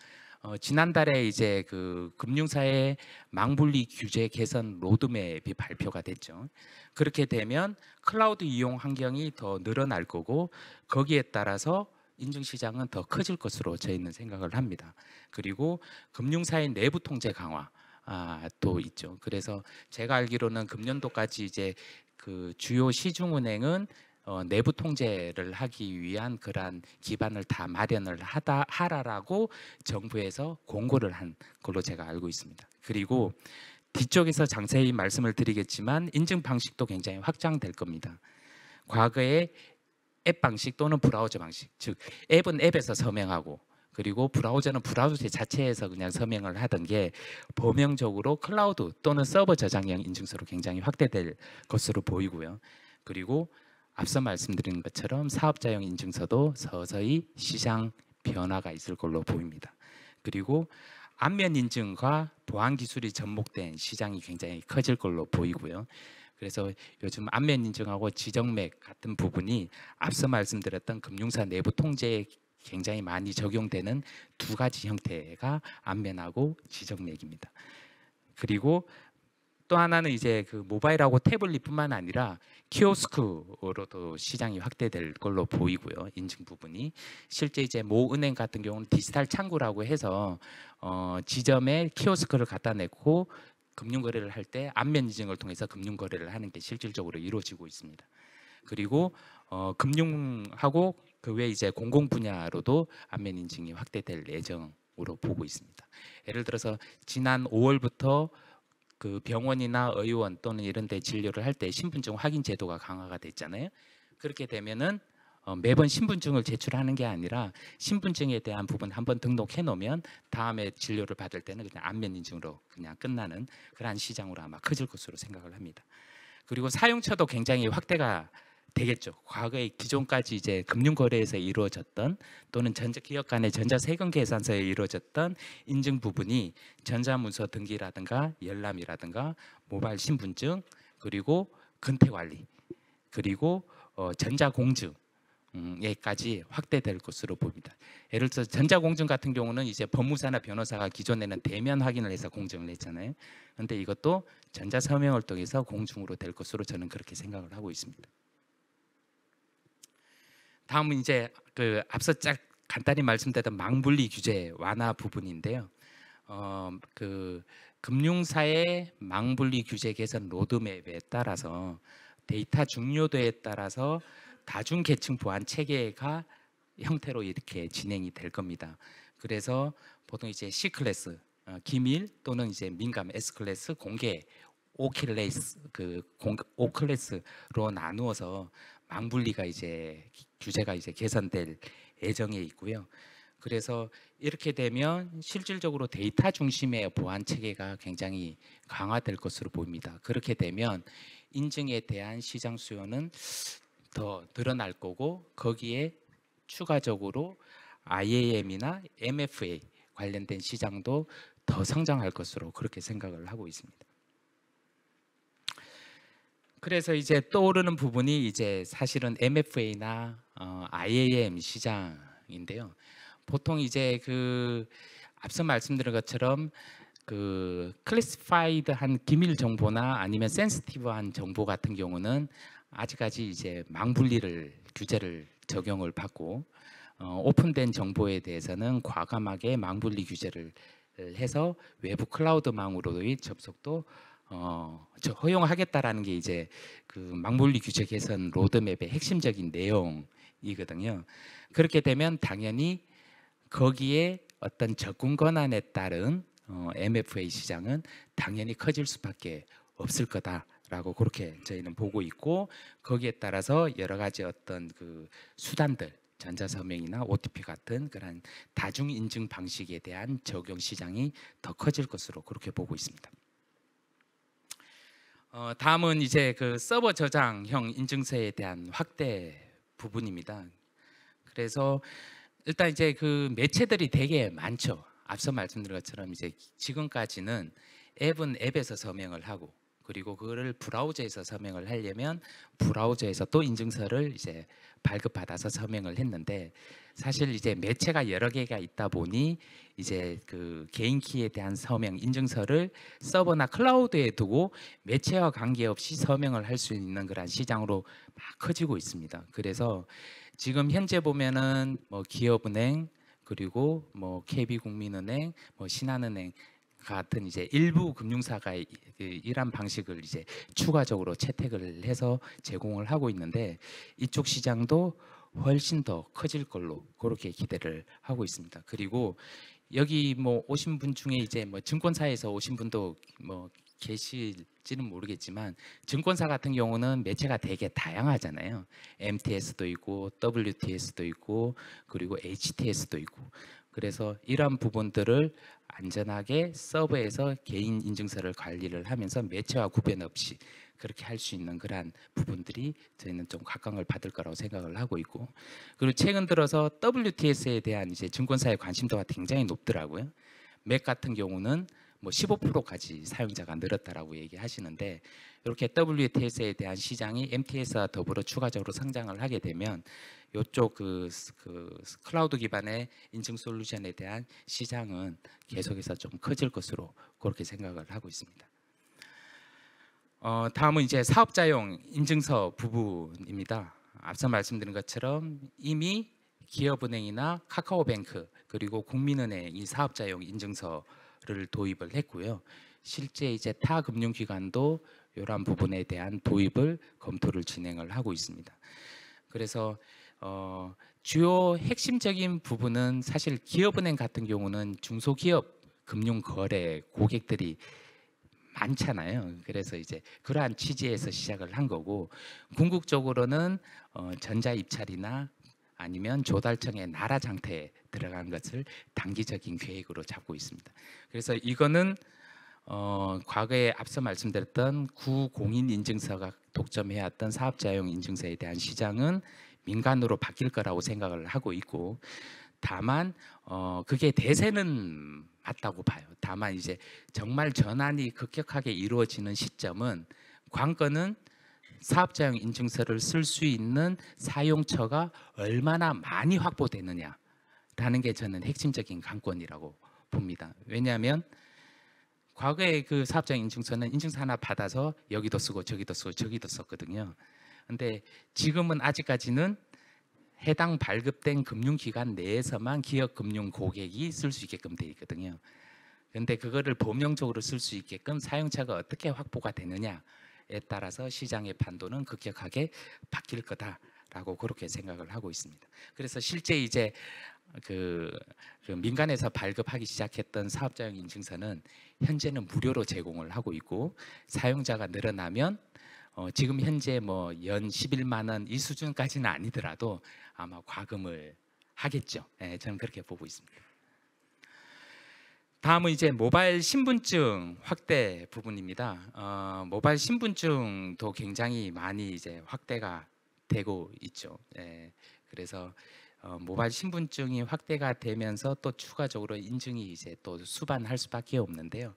지난달에 이제 그 금융사의 망분리 규제 개선 로드맵이 발표가 됐죠. 그렇게 되면 클라우드 이용 환경이 더 늘어날 거고 거기에 따라서 인증 시장은 더 커질 것으로 저희는 생각을 합니다. 그리고 금융사의 내부 통제 강화 또 있죠. 그래서 제가 알기로는 금년도까지 이제 그 주요 시중은행은 내부 통제를 하기 위한 그러한 기반을 다 마련을 하라라고 정부에서 공고를 한 걸로 제가 알고 있습니다. 그리고 뒤쪽에서 자세히 말씀을 드리겠지만 인증 방식도 굉장히 확장될 겁니다. 과거에 앱 방식 또는 브라우저 방식, 즉 앱은 앱에서 서명하고 그리고 브라우저는 브라우저 자체에서 그냥 서명을 하던 게 범용적으로 클라우드 또는 서버 저장형 인증서로 굉장히 확대될 것으로 보이고요. 그리고 앞서 말씀드린 것처럼 사업자용 인증서도 서서히 시장 변화가 있을 걸로 보입니다. 그리고 안면 인증과 보안 기술이 접목된 시장이 굉장히 커질 걸로 보이고요. 그래서 요즘 안면 인증하고 지정맥 같은 부분이 앞서 말씀드렸던 금융사 내부 통제에 굉장히 많이 적용되는 두 가지 형태가 안면하고 지정맥입니다. 그리고 또 하나는 이제 그 모바일하고 태블릿뿐만 아니라 키오스크로도 시장이 확대될 걸로 보이고요. 인증 부분이 실제 이제 모 은행 같은 경우는 디지털 창구라고 해서 지점에 키오스크를 갖다 내고 금융 거래를 할 때 안면 인증을 통해서 금융 거래를 하는 게 실질적으로 이루어지고 있습니다. 그리고 금융하고 그 외 이제 공공 분야로도 안면 인증이 확대될 예정으로 보고 있습니다. 예를 들어서 지난 5월부터 그 병원이나 의원 또는 이런 데 진료를 할 때 신분증 확인 제도가 강화가 됐잖아요. 그렇게 되면은 매번 신분증을 제출하는 게 아니라 신분증에 대한 부분 한번 등록해 놓으면 다음에 진료를 받을 때는 그냥 안면 인증으로 그냥 끝나는 그러한 시장으로 아마 커질 것으로 생각을 합니다. 그리고 사용처도 굉장히 확대가 되겠죠. 과거에 기존까지 이제 금융거래에서 이루어졌던 또는 기업 간의 전자세금 계산서에 이루어졌던 인증 부분이 전자문서 등기라든가 열람이라든가 모바일 신분증 그리고 근태관리 그리고 전자공증 에까지 확대될 것으로 보입니다. 예를 들어 전자공증 같은 경우는 이제 법무사나 변호사가 기존에는 대면 확인을 해서 공증을 했잖아요. 그런데 이것도 전자서명을 통해서 공증으로 될 것으로 저는 그렇게 생각을 하고 있습니다. 다음은 이제 그 앞서 간단히 말씀드렸던 망분리 규제 완화 부분인데요. 그 금융사의 망분리 규제 개선 로드맵에 따라서 데이터 중요도에 따라서 다중계층 보안 체계가 형태로 이렇게 진행이 될 겁니다. 그래서 보통 이제 C 클래스 기밀 또는 이제 민감 S 클래스 공개 O 클래스로 나누어서 망분리가 이제 규제가 이제 개선될 예정에 있고요. 그래서 이렇게 되면 실질적으로 데이터 중심의 보안 체계가 굉장히 강화될 것으로 보입니다. 그렇게 되면 인증에 대한 시장 수요는 더 늘어날 거고 거기에 추가적으로 IAM이나 MFA 관련된 시장도 더 성장할 것으로 그렇게 생각을 하고 있습니다. 그래서 이제 떠오르는 부분이 이제 사실은 MFA나 IAM 시장인데요. 보통 이제 그 앞서 말씀드린 것처럼 그 클래시파이드한 기밀 정보나 아니면 센시티브한 정보 같은 경우는 아직까지 이제 망분리를 규제를 적용을 받고 오픈된 정보에 대해서는 과감하게 망분리 규제를 해서 외부 클라우드망으로의 접속도 허용하겠다라는 게 이제 그 망분리 규제 개선 로드맵의 핵심적인 내용이거든요. 그렇게 되면 당연히 거기에 어떤 접근 권한에 따른 MFA 시장은 당연히 커질 수밖에 없을 거다라고 그렇게 저희는 보고 있고 거기에 따라서 여러 가지 어떤 그 수단들 전자서명이나 OTP 같은 그런 다중 인증 방식에 대한 적용 시장이 더 커질 것으로 그렇게 보고 있습니다. 다음은 이제 그 서버 저장형 인증서에 대한 확대 부분입니다. 그래서 일단 이제 그 매체들이 되게 많죠. 앞서 말씀드린 것처럼 이제 지금까지는 앱은 앱에서 서명을 하고, 그리고 그거를 브라우저에서 서명을 하려면 브라우저에서 또 인증서를 이제 발급받아서 서명을 했는데, 사실 이제 매체가 여러 개가 있다 보니 이제 그 개인 키에 대한 서명 인증서를 서버나 클라우드에 두고 매체와 관계없이 서명을 할 수 있는 그런 시장으로 막 커지고 있습니다. 그래서 지금 현재 보면은 뭐 기업은행, 그리고 뭐 KB국민은행, 뭐 신한은행 같은 이제 일부 금융사가 이런 방식을 이제 추가적으로 채택을 해서 제공을 하고 있는데, 이쪽 시장도 훨씬 더 커질 걸로 그렇게 기대를 하고 있습니다. 그리고 여기 뭐 오신 분 중에 이제 뭐 증권사에서 오신 분도 뭐 계실지는 모르겠지만, 증권사 같은 경우는 매체가 되게 다양하잖아요. MTS도 있고 WTS도 있고 그리고 HTS도 있고, 그래서 이런 부분들을 안전하게 서버에서 개인 인증서를 관리를 하면서 매체와 구별 없이 그렇게 할 수 있는 그러한 부분들이 저희는 좀 각광을 받을 거라고 생각을 하고 있고, 그리고 최근 들어서 WTS에 대한 이제 증권사의 관심도가 굉장히 높더라고요. 맥 같은 경우는 뭐 15%까지 사용자가 늘었다라고 얘기하시는데, 이렇게 WTS에 대한 시장이 MTS와 더불어 추가적으로 성장을 하게 되면 이쪽 그 클라우드 기반의 인증 솔루션에 대한 시장은 계속해서 좀 커질 것으로 그렇게 생각을 하고 있습니다. 다음은 이제 사업자용 인증서 부분입니다. 앞서 말씀드린 것처럼 이미 기업은행이나 카카오뱅크 그리고 국민은행이 사업자용 인증서를 도입을 했고요. 실제 이제 타 금융기관도 이러한 부분에 대한 도입을 검토를 진행을 하고 있습니다. 그래서 주요 핵심적인 부분은 사실 기업은행 같은 경우는 중소기업 금융거래 고객들이 많잖아요. 그래서 이제 그러한 취지에서 시작을 한 거고, 궁극적으로는 전자입찰이나 아니면 조달청의 나라 장터에 들어간 것을 단기적인 계획으로 잡고 있습니다. 그래서 이거는 과거에 앞서 말씀드렸던 구공인 인증서가 독점해왔던 사업자용 인증서에 대한 시장은 민간으로 바뀔 거라고 생각을 하고 있고, 다만 그게 대세는 맞다고 봐요. 다만 이제 정말 전환이 급격하게 이루어지는 시점은, 관건은 사업자용 인증서를 쓸 수 있는 사용처가 얼마나 많이 확보되느냐라는 게 저는 핵심적인 관건이라고 봅니다. 왜냐하면 과거에 그 사업자용 인증서는 인증서 하나 받아서 여기도 쓰고 저기도 쓰고 저기도 썼거든요. 근데 지금은 아직까지는 해당 발급된 금융기관 내에서만 기업 금융 고객이 쓸 수 있게끔 되어 있거든요. 그런데 그거를 범용적으로 쓸 수 있게끔 사용자가 어떻게 확보가 되느냐에 따라서 시장의 판도는 급격하게 바뀔 거다라고 그렇게 생각을 하고 있습니다. 그래서 실제 이제 그 민간에서 발급하기 시작했던 사업자용 인증서는 현재는 무료로 제공을 하고 있고, 사용자가 늘어나면 지금 현재 뭐 연 11만 원 이 수준까지는 아니더라도 아마 과금을 하겠죠. 예, 저는 그렇게 보고 있습니다. 다음은 이제 모바일 신분증 확대 부분입니다. 모바일 신분증도 굉장히 많이 이제 확대가 되고 있죠. 예, 그래서 모바일 신분증이 확대가 되면서 또 추가적으로 인증이 이제 또 수반할 수밖에 없는데요.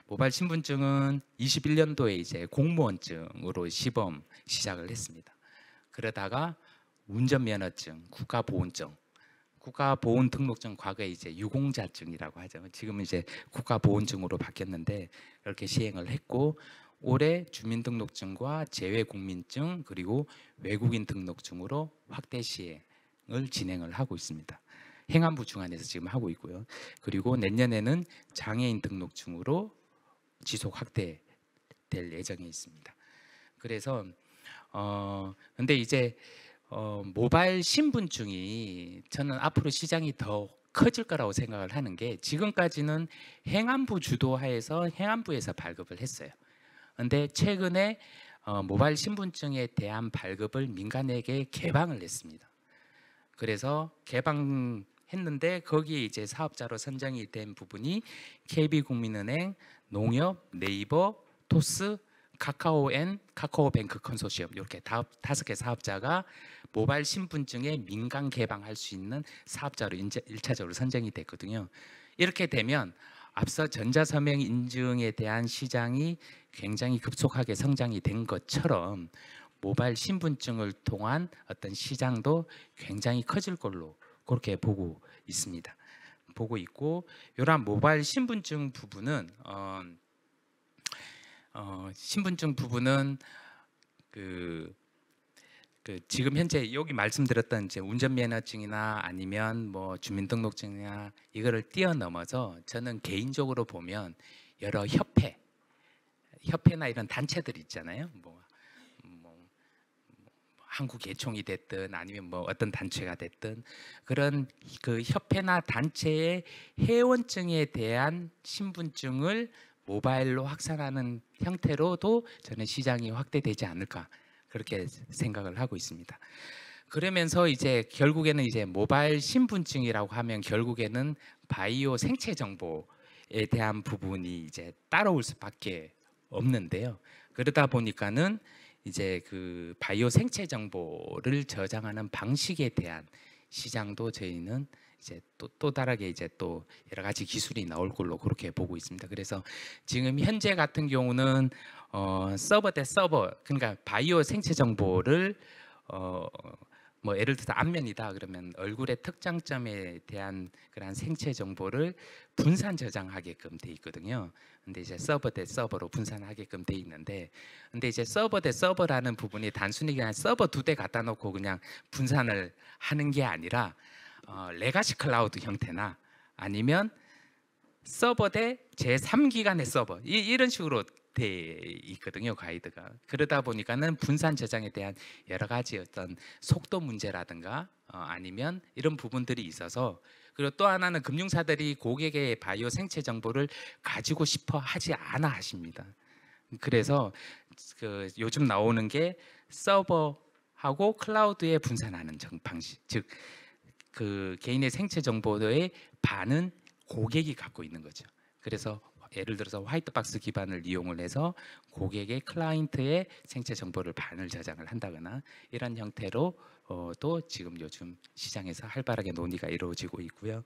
모바일 신분증은 21년도에 이제 공무원증으로 시범 시작을 했습니다. 그러다가 운전면허증, 국가보훈증, 국가보훈등록증, 과거에 이제 유공자증이라고 하죠. 지금은 이제 국가보훈증으로 바뀌었는데 이렇게 시행을 했고, 올해 주민등록증과 재외국민증 그리고 외국인 등록증으로 확대 시행을 진행을 하고 있습니다. 행안부 중안에서 지금 하고 있고요. 그리고 내년에는 장애인 등록증으로 지속 확대될 예정에 있습니다. 그래서 근데 이제 모바일 신분증이 저는 앞으로 시장이 더 커질 거라고 생각을 하는 게, 지금까지는 행안부 주도하에서 행안부에서 발급을 했어요. 근데 최근에 모바일 신분증에 대한 발급을 민간에게 개방을 했습니다. 그래서 개방했는데 거기에 이제 사업자로 선정이 된 부분이 KB국민은행, 농협, 네이버, 토스, 카카오 앤 카카오뱅크 컨소시엄 이렇게 다섯 개 사업자가 모바일 신분증의 민간 개방할 수 있는 사업자로 1차적으로 선정이 됐거든요. 이렇게 되면 앞서 전자서명 인증에 대한 시장이 굉장히 급속하게 성장이 된 것처럼 모바일 신분증을 통한 어떤 시장도 굉장히 커질 걸로 그렇게 보고 있습니다. 보고 있고, 이러한 모바일 신분증 부분은 신분증 부분은 그 지금 현재 여기 말씀드렸던 이제 운전면허증이나 아니면 뭐 주민등록증이나 이거를 뛰어넘어서 저는 개인적으로 보면 여러 협회나 이런 단체들 있잖아요. 뭐 한국 개총이 됐든 아니면 뭐 어떤 단체가 됐든 그런 그 협회나 단체의 회원증에 대한 신분증을 모바일로 확산하는 형태로도 저는 시장이 확대되지 않을까 그렇게 생각을 하고 있습니다. 그러면서 이제 결국에는 이제 모바일 신분증이라고 하면 결국에는 바이오 생체 정보에 대한 부분이 이제 따라올 수밖에 없는데요. 그러다 보니까는 이제 그 바이오 생체 정보를 저장하는 방식에 대한 시장도 저희는 이제 또 다르게 이제 또 여러 가지 기술이 나올 걸로 그렇게 보고 있습니다. 그래서 지금 현재 같은 경우는 서버 대 서버, 그러니까 바이오 생체 정보를 뭐 예를 들어서 안면이다 그러면 얼굴의 특장점에 대한 그런 생체 정보를 분산 저장하게끔 돼 있거든요. 근데 이제 서버 대 서버로 분산하게끔 돼 있는데, 근데 이제 서버 대 서버라는 부분이 단순히 그냥 서버 2대 갖다 놓고 그냥 분산을 하는 게 아니라 레가시 클라우드 형태나 아니면 서버 대 제3기관의 서버 이런 식으로 돼 있거든요, 가이드가. 그러다 보니까는 분산 저장에 대한 여러 가지 어떤 속도 문제라든가 아니면 이런 부분들이 있어서, 그리고 또 하나는 금융사들이 고객의 바이오 생체 정보를 가지고 싶어 하지 않아 하십니다. 그래서 그 요즘 나오는 게 서버하고 클라우드에 분산하는 방식, 즉 그 개인의 생체 정보의 반은 고객이 갖고 있는 거죠. 그래서 예를 들어서 화이트박스 기반을 이용을 해서 고객의 클라이언트의 생체 정보를 반을 저장을 한다거나 이런 형태로 또 지금 요즘 시장에서 활발하게 논의가 이루어지고 있고요.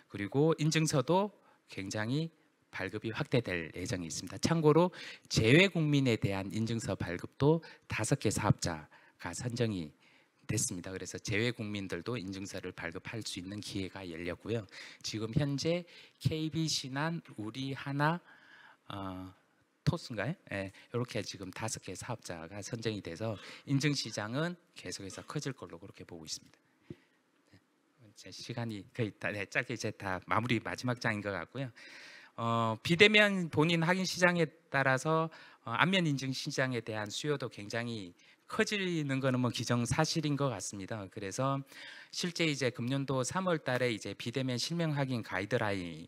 그리고 인증서도 굉장히 발급이 확대될 예정이 있습니다. 참고로 재외 국민에 대한 인증서 발급도 5개 사업자가 선정이 됐습니다. 그래서 재외 국민들도 인증서를 발급할 수 있는 기회가 열렸고요. 지금 현재 KB, 신한, 우리, 하나, 토스인가요? 네, 이렇게 지금 5개 사업자가 선정이 돼서 인증 시장은 계속해서 커질 걸로 그렇게 보고 있습니다. 제 시간이 거의 다 짧게 이제 다 마무리 마지막 장인 것 같고요. 비대면 본인 확인 시장에 따라서 안면 인증 시장에 대한 수요도 굉장히 커지는 거는 뭐 기정사실인 것 같습니다. 그래서 실제 이제 금년도 3월 달에 이제 비대면 실명 확인 가이드라인이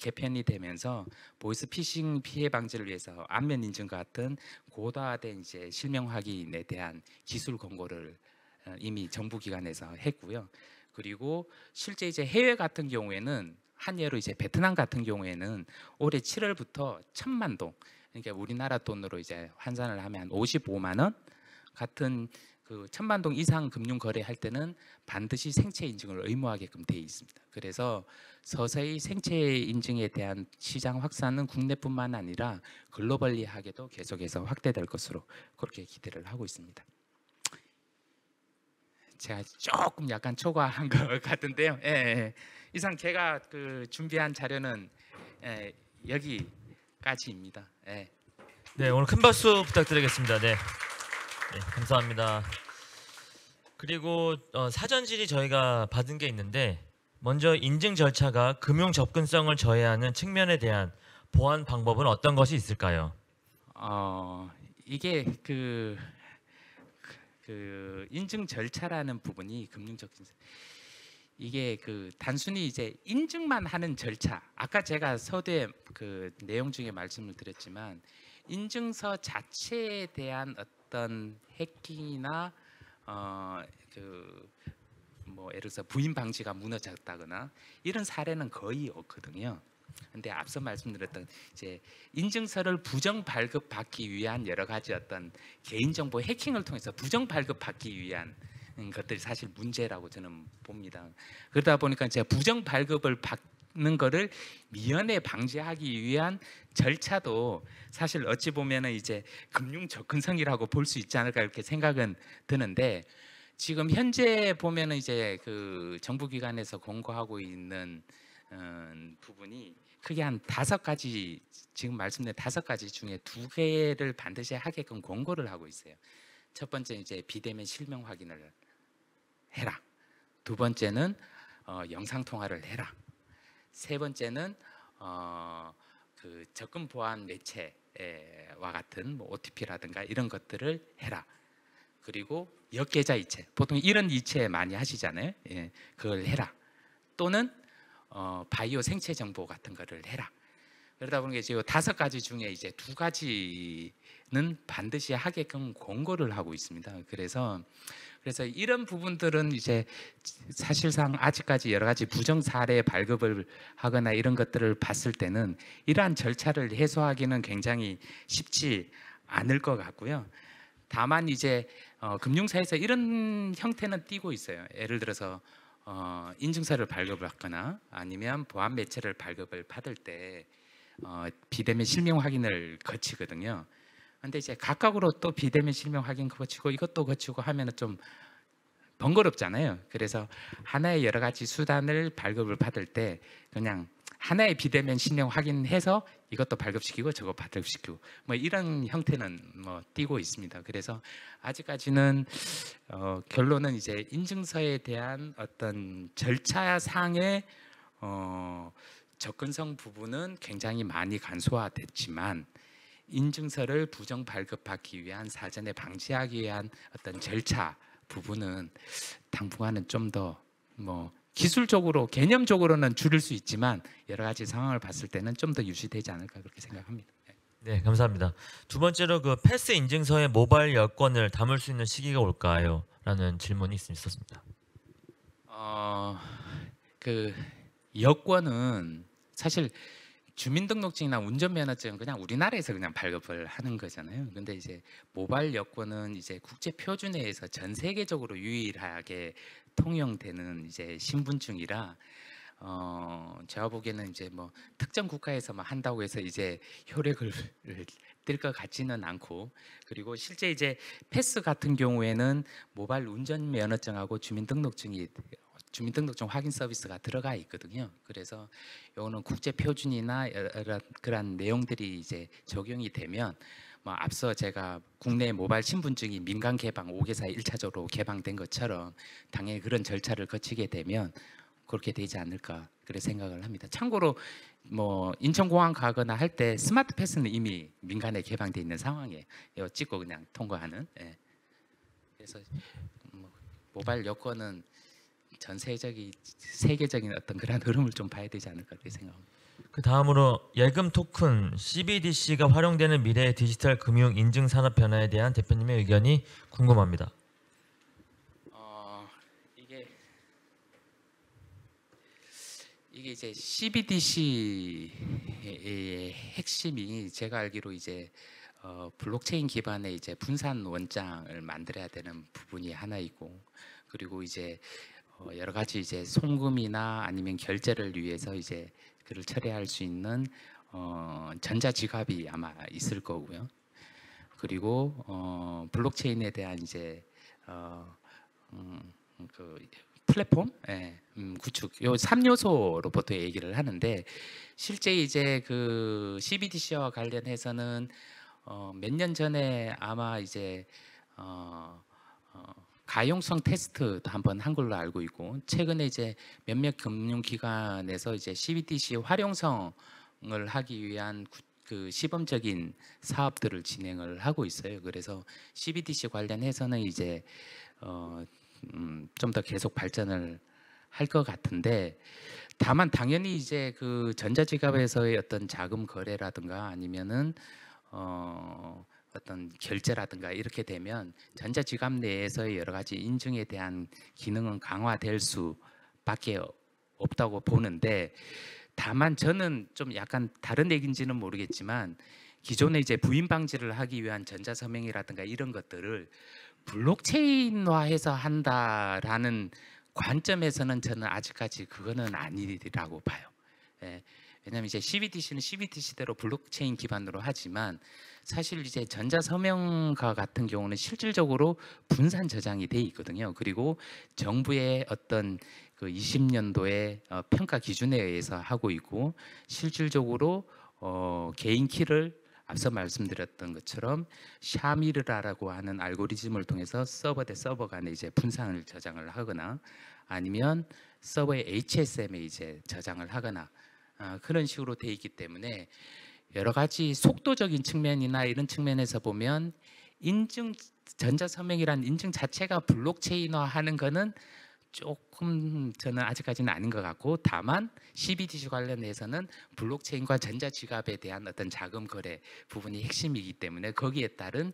개편이 되면서 보이스 피싱 피해 방지를 위해서 안면 인증 같은 고도화된 이제 실명 확인에 대한 기술 권고를 이미 정부 기관에서 했고요. 그리고 실제 이제 해외 같은 경우에는 한 예로 이제 베트남 같은 경우에는 올해 7월부터 1,000만 동, 그러니까 우리나라 돈으로 이제 환산을 하면 55만 원 같은 그 1,000만 동 이상 금융 거래할 때는 반드시 생체 인증을 의무화하게끔 되어 있습니다. 그래서 서서히 생체 인증에 대한 시장 확산은 국내뿐만 아니라 글로벌리하게도 계속해서 확대될 것으로 그렇게 기대를 하고 있습니다. 제가 조금 약간 초과한 것 같은데요. 예. 이상 제가 그 준비한 자료는 여기까지입니다. 예. 네, 오늘 큰 박수 부탁드리겠습니다. 네, 감사합니다. 그리고 사전 질의 저희가 받은 게 있는데, 먼저 인증 절차가 금융 접근성을 저해하는 측면에 대한 보완 방법은 어떤 것이 있을까요? 이게 그 인증 절차라는 부분이 금융적 이게 그 단순히 이제 인증만 하는 절차, 아까 제가 서두에 그 내용 중에 말씀을 드렸지만 인증서 자체에 대한 어떤 해킹이나 뭐 예를 들어서 부인 방지가 무너졌다거나 이런 사례는 거의 없거든요. 근데 앞서 말씀드렸던 이제 인증서를 부정 발급받기 위한 여러 가지 어떤 개인정보 해킹을 통해서 부정 발급받기 위한 것들이 사실 문제라고 저는 봅니다. 그러다 보니까 이제 부정 발급을 받는 거를 미연에 방지하기 위한 절차도 사실 어찌 보면은 이제 금융 접근성이라고 볼 수 있지 않을까 이렇게 생각은 드는데, 지금 현재 보면은 이제 그 정부기관에서 공고하고 있는 부분이 크게 한 5가지, 지금 말씀드린 5가지 중에 2개를 반드시 하게끔 공고를 하고 있어요. 첫 번째 이제 비대면 실명 확인을 해라. 두 번째는 영상 통화를 해라. 세 번째는 그 접근 보안 매체와 같은 뭐 OTP라든가 이런 것들을 해라. 그리고 역계좌 이체, 보통 이런 이체 많이 하시잖아요. 예, 그걸 해라. 또는 바이오 생체 정보 같은 거를 해라. 그러다 보니까 이제 5가지 중에 이제 2가지는 반드시 하게끔 공고를 하고 있습니다. 그래서 이런 부분들은 이제 사실상 아직까지 여러 가지 부정 사례 발급을 하거나 이런 것들을 봤을 때는 이러한 절차를 해소하기는 굉장히 쉽지 않을 것 같고요. 다만 이제 금융사에서 이런 형태는 띄고 있어요. 예를 들어서 인증서를 발급을 하거나 아니면 보안 매체를 발급을 받을 때 비대면 실명 확인을 거치거든요. 근데 이제 각각으로 또 비대면 실명 확인 거치고 이것도 거치고 하면은 좀 번거롭잖아요. 그래서 하나의 여러 가지 수단을 발급을 받을 때 그냥 하나의 비대면 실명 확인해서 이것도 발급시키고 저거 발급시키고 뭐 이런 형태는 뭐 띄고 있습니다. 그래서 아직까지는 결론은 이제 인증서에 대한 어떤 절차상의 접근성 부분은 굉장히 많이 간소화됐지만, 인증서를 부정 발급받기 위한 사전에 방지하기 위한 어떤 절차 부분은 당분간은 좀 더 뭐 기술적으로 개념적으로는 줄일 수 있지만 여러 가지 상황을 봤을 때는 좀 더 유지되지 않을까 그렇게 생각합니다. 네, 감사합니다. 두 번째로 그 패스 인증서에 모바일 여권을 담을 수 있는 시기가 올까요? 라는 질문이 있었습니다. 그 여권은 사실 주민등록증이나 운전면허증은 그냥 우리나라에서 그냥 발급을 하는 거잖아요. 근데 이제 모바일 여권은 이제 국제 표준에서 전 세계적으로 유일하게 통용되는 이제 신분증이라 제가 보기에는 이제 뭐 특정 국가에서만 한다고 해서 이제 효력을 띨 것 같지는 않고, 그리고 실제 이제 패스 같은 경우에는 모바일 운전면허증하고 주민등록증 확인 서비스가 들어가 있거든요. 그래서 이거는 국제 표준이나 여러 그런 내용들이 이제 적용이 되면 뭐 앞서 제가 국내 모바일 신분증이 민간 개방 5개사에 1차적으로 개방된 것처럼 당연히 그런 절차를 거치게 되면 그렇게 되지 않을까 그렇게 생각을 합니다. 참고로 뭐 인천공항 가거나 할 때 스마트 패스는 이미 민간에 개방돼 있는 상황이에요. 이거 찍고 그냥 통과하는. 예. 그래서 모바일 여권은 전 세계적인 어떤 그런 흐름을 좀 봐야 되지 않을까 그렇게 생각합니다. 그 다음으로 예금 토큰 CBDC가 활용되는 미래의 디지털 금융 인증 산업 변화에 대한 대표님의 의견이 궁금합니다. 이게 이제 CBDC의 핵심이 제가 알기로 이제 블록체인 기반의 이제 분산 원장을 만들어야 되는 부분이 하나 있고, 그리고 이제 여러 가지 이제 송금이나 아니면 결제를 위해서 이제 그를 처리할 수 있는 전자지갑이 아마 있을 거고요. 그리고 블록체인에 대한 이제 그 플랫폼 구축, 요 3요소로 보통 얘기를 하는데, 실제 이제 그 CBDC와 관련해서는 몇 년 전에 아마 이제 가용성 테스트도 한번 한 걸로 알고 있고, 최근에 이제 몇몇 금융기관에서 이제 CBDC 활용성을 하기 위한 그 시범적인 사업들을 진행을 하고 있어요. 그래서 CBDC 관련해서는 이제 좀 더 계속 발전을 할 것 같은데, 다만 당연히 이제 그 전자지갑에서의 어떤 자금 거래라든가 아니면은 어떤 결제라든가 이렇게 되면 전자지갑 내에서의 여러 가지 인증에 대한 기능은 강화될 수밖에 없다고 보는데, 다만 저는 좀 약간 다른 얘기인지는 모르겠지만 기존에 이제 부인 방지를 하기 위한 전자서명이라든가 이런 것들을 블록체인화해서 한다라는 관점에서는 저는 아직까지 그거는 아니라고 봐요. 예. 왜냐하면 이제 CBDC는 CBDC대로 블록체인 기반으로 하지만 사실 이제 전자서명과 같은 경우는 실질적으로 분산 저장이 돼 있거든요. 그리고 정부의 어떤 그 20년도의 평가 기준에 의해서 하고 있고 실질적으로 개인 키를 앞서 말씀드렸던 것처럼 샤미르라라고 하는 알고리즘을 통해서 서버 대 서버 간에 이제 분산을 저장을 하거나 아니면 서버의 HSM에 이제 저장을 하거나 그런 식으로 돼 있기 때문에 여러 가지 속도적인 측면이나 이런 측면에서 보면 인증 전자서명이란 인증 자체가 블록체인화하는 거는 조금 저는 아직까지는 아닌 것 같고 다만 CBDC 관련해서는 블록체인과 전자지갑에 대한 어떤 자금 거래 부분이 핵심이기 때문에 거기에 따른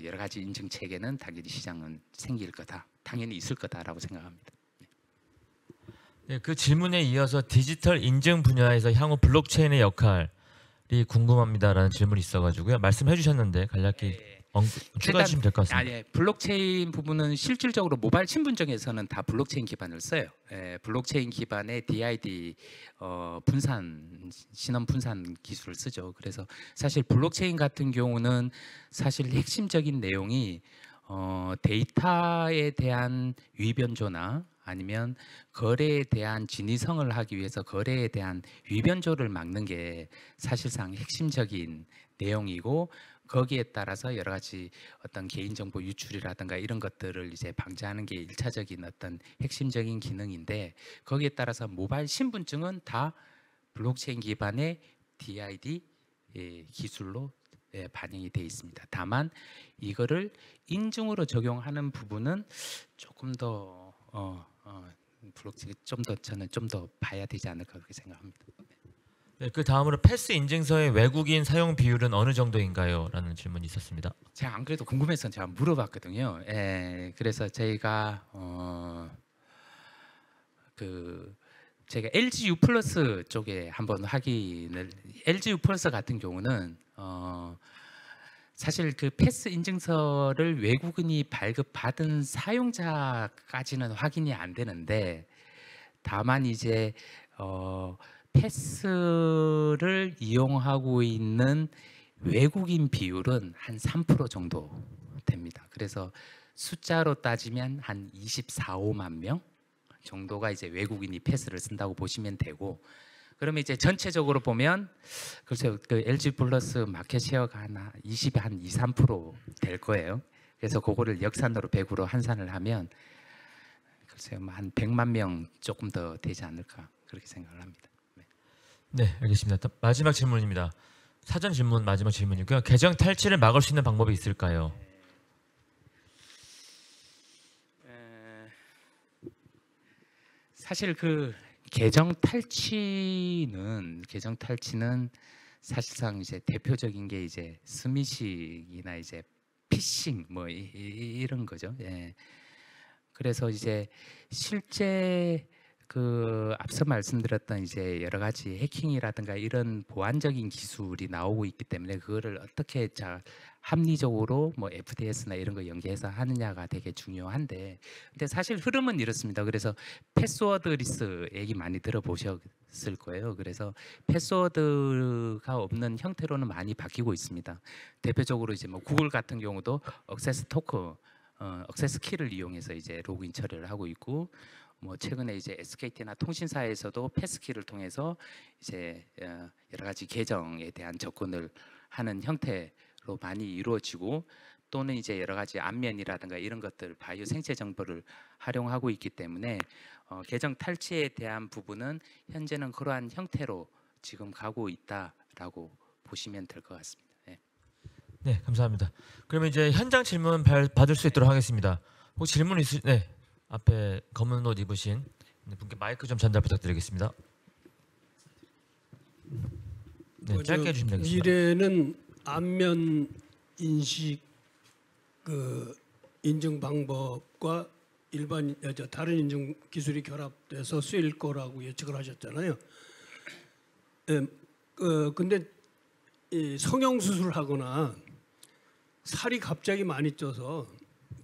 여러 가지 인증 체계는 당연히 시장은 생길 거다, 당연히 있을 거다라고 생각합니다. 네, 그 질문에 이어서 디지털 인증 분야에서 향후 블록체인의 역할이 궁금합니다라는 질문이 있어가지고요. 말씀해 주셨는데 간략히 추가해 주시면 될 것 같습니다. 예, 블록체인 부분은 실질적으로 모바일 신분증에서는 다 블록체인 기반을 써요. 예, 블록체인 기반의 DID 분산 신원 분산 기술을 쓰죠. 그래서 사실 블록체인 같은 경우는 사실 핵심적인 내용이 데이터에 대한 위변조나 아니면 거래에 대한 진위성을 하기 위해서 거래에 대한 위변조를 막는 게 사실상 핵심적인 내용이고 거기에 따라서 여러 가지 어떤 개인정보 유출이라든가 이런 것들을 이제 방지하는 게 일차적인 어떤 핵심적인 기능인데 거기에 따라서 모바일 신분증은 다 블록체인 기반의 DID 기술로 반영이 되어 있습니다. 다만 이거를 인증으로 적용하는 부분은 조금 더 블록체인 좀 더 저는 좀 더 봐야 되지 않을까 그렇게 생각합니다. 네, 그 다음으로 패스 인증서의 외국인 사용 비율은 어느 정도인가요? 라는 질문이 있었습니다. 제가 안 그래도 궁금해서 제가 물어봤거든요. 그래서 저희가 제가 LG U 플러스 쪽에 한번 확인을 LG U 플러스 같은 경우는 사실 그 패스 인증서를 외국인이 발급받은 사용자까지는 확인이 안 되는데 다만 이제 패스를 이용하고 있는 외국인 비율은 한 3% 정도 됩니다. 그래서 숫자로 따지면 한 24, 5만 명 정도가 이제 외국인이 패스를 쓴다고 보시면 되고 그러면 이제 전체적으로 보면 글쎄요 그 LG 플러스 마켓 쉐어가 한 20, 한 2, 3%될 거예요. 그래서 그거를 역산으로 100으로 환산을 하면 글쎄요 한 100만 명 조금 더 되지 않을까 그렇게 생각을 합니다. 네, 알겠습니다. 마지막 질문입니다. 사전 질문 마지막 질문이고요. 계정 탈취를 막을 수 있는 방법이 있을까요? 사실 그 계정 탈취는 사실상 이제 대표적인 게 이제 스미싱이나 이제 피싱 뭐 이런 거죠. 예. 그래서 이제 실제 그 앞서 말씀드렸던 이제 여러 가지 해킹이라든가 이런 보안적인 기술이 나오고 있기 때문에 그거를 어떻게 합리적으로 뭐 FDS나 이런 거 연계해서 하느냐가 되게 중요한데 근데 사실 흐름은 이렇습니다. 그래서 패스워드 리스 얘기 많이 들어보셨을 거예요. 그래서 패스워드가 없는 형태로는 많이 바뀌고 있습니다. 대표적으로 이제 뭐 구글 같은 경우도 액세스 토큰 액세스 키를 이용해서 이제 로그인 처리를 하고 있고 뭐 최근에 이제 SKT나 통신사에서도 패스키를 통해서 이제 여러 가지 계정에 대한 접근을 하는 형태로 많이 이루어지고 또는 이제 여러 가지 안면이라든가 이런 것들 바이오 생체 정보를 활용하고 있기 때문에 계정 탈취에 대한 부분은 현재는 그러한 형태로 지금 가고 있다라고 보시면 될 것 같습니다. 네. 네, 감사합니다. 그러면 이제 현장 질문 받을 수 있도록 하겠습니다. 혹시 질문 네. 앞에 검은 옷 입으신 분께 마이크 좀 전달 부탁드리겠습니다. 네, 짧게 해주시면 되겠습니다. 미래는 안면 인식 그 인증 방법과 다른 인증 기술이 결합돼서 쓰일 거라고 예측을 하셨잖아요. 근데 이 성형 수술하거나 살이 갑자기 많이 쪄서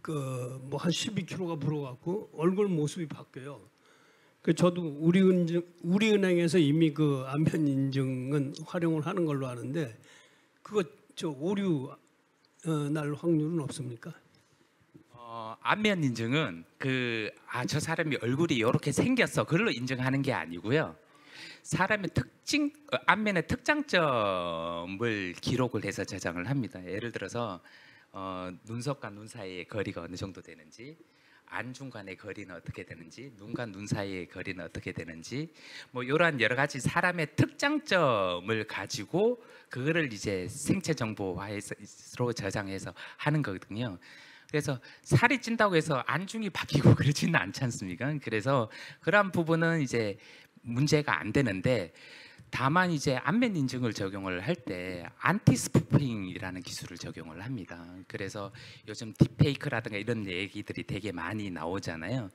그 뭐 한 12kg가 불어갖고 얼굴 모습이 바뀌어요. 그 저도 우리은행에서 이미 그 안면 인증은 활용을 하는 걸로 아는데 그거 저 오류 날 확률은 없습니까? 안면 인증은 저 사람이 얼굴이 이렇게 생겼어 그걸로 인증하는 게 아니고요. 사람의 안면의 특장점을 기록을 해서 저장을 합니다. 예를 들어서 눈썹과 눈 사이의 거리가 어느 정도 되는지, 안중 간의 거리는 어떻게 되는지, 눈과 눈 사이의 거리는 어떻게 되는지, 뭐 이러한 여러 가지 사람의 특장점을 가지고 그거를 이제 생체 정보화로 저장해서 하는 거거든요. 그래서 살이 찐다고 해서 안중이 바뀌고 그러지는 않지 않습니까? 그래서 그러한 부분은 이제 문제가 안 되는데, 다만 이제 안면 인증을 적용을 할 때 안티 스푸핑이라는 기술을 적용을 합니다. 그래서 요즘 딥페이크라든가 이런 얘기들이 되게 많이 나오잖아요.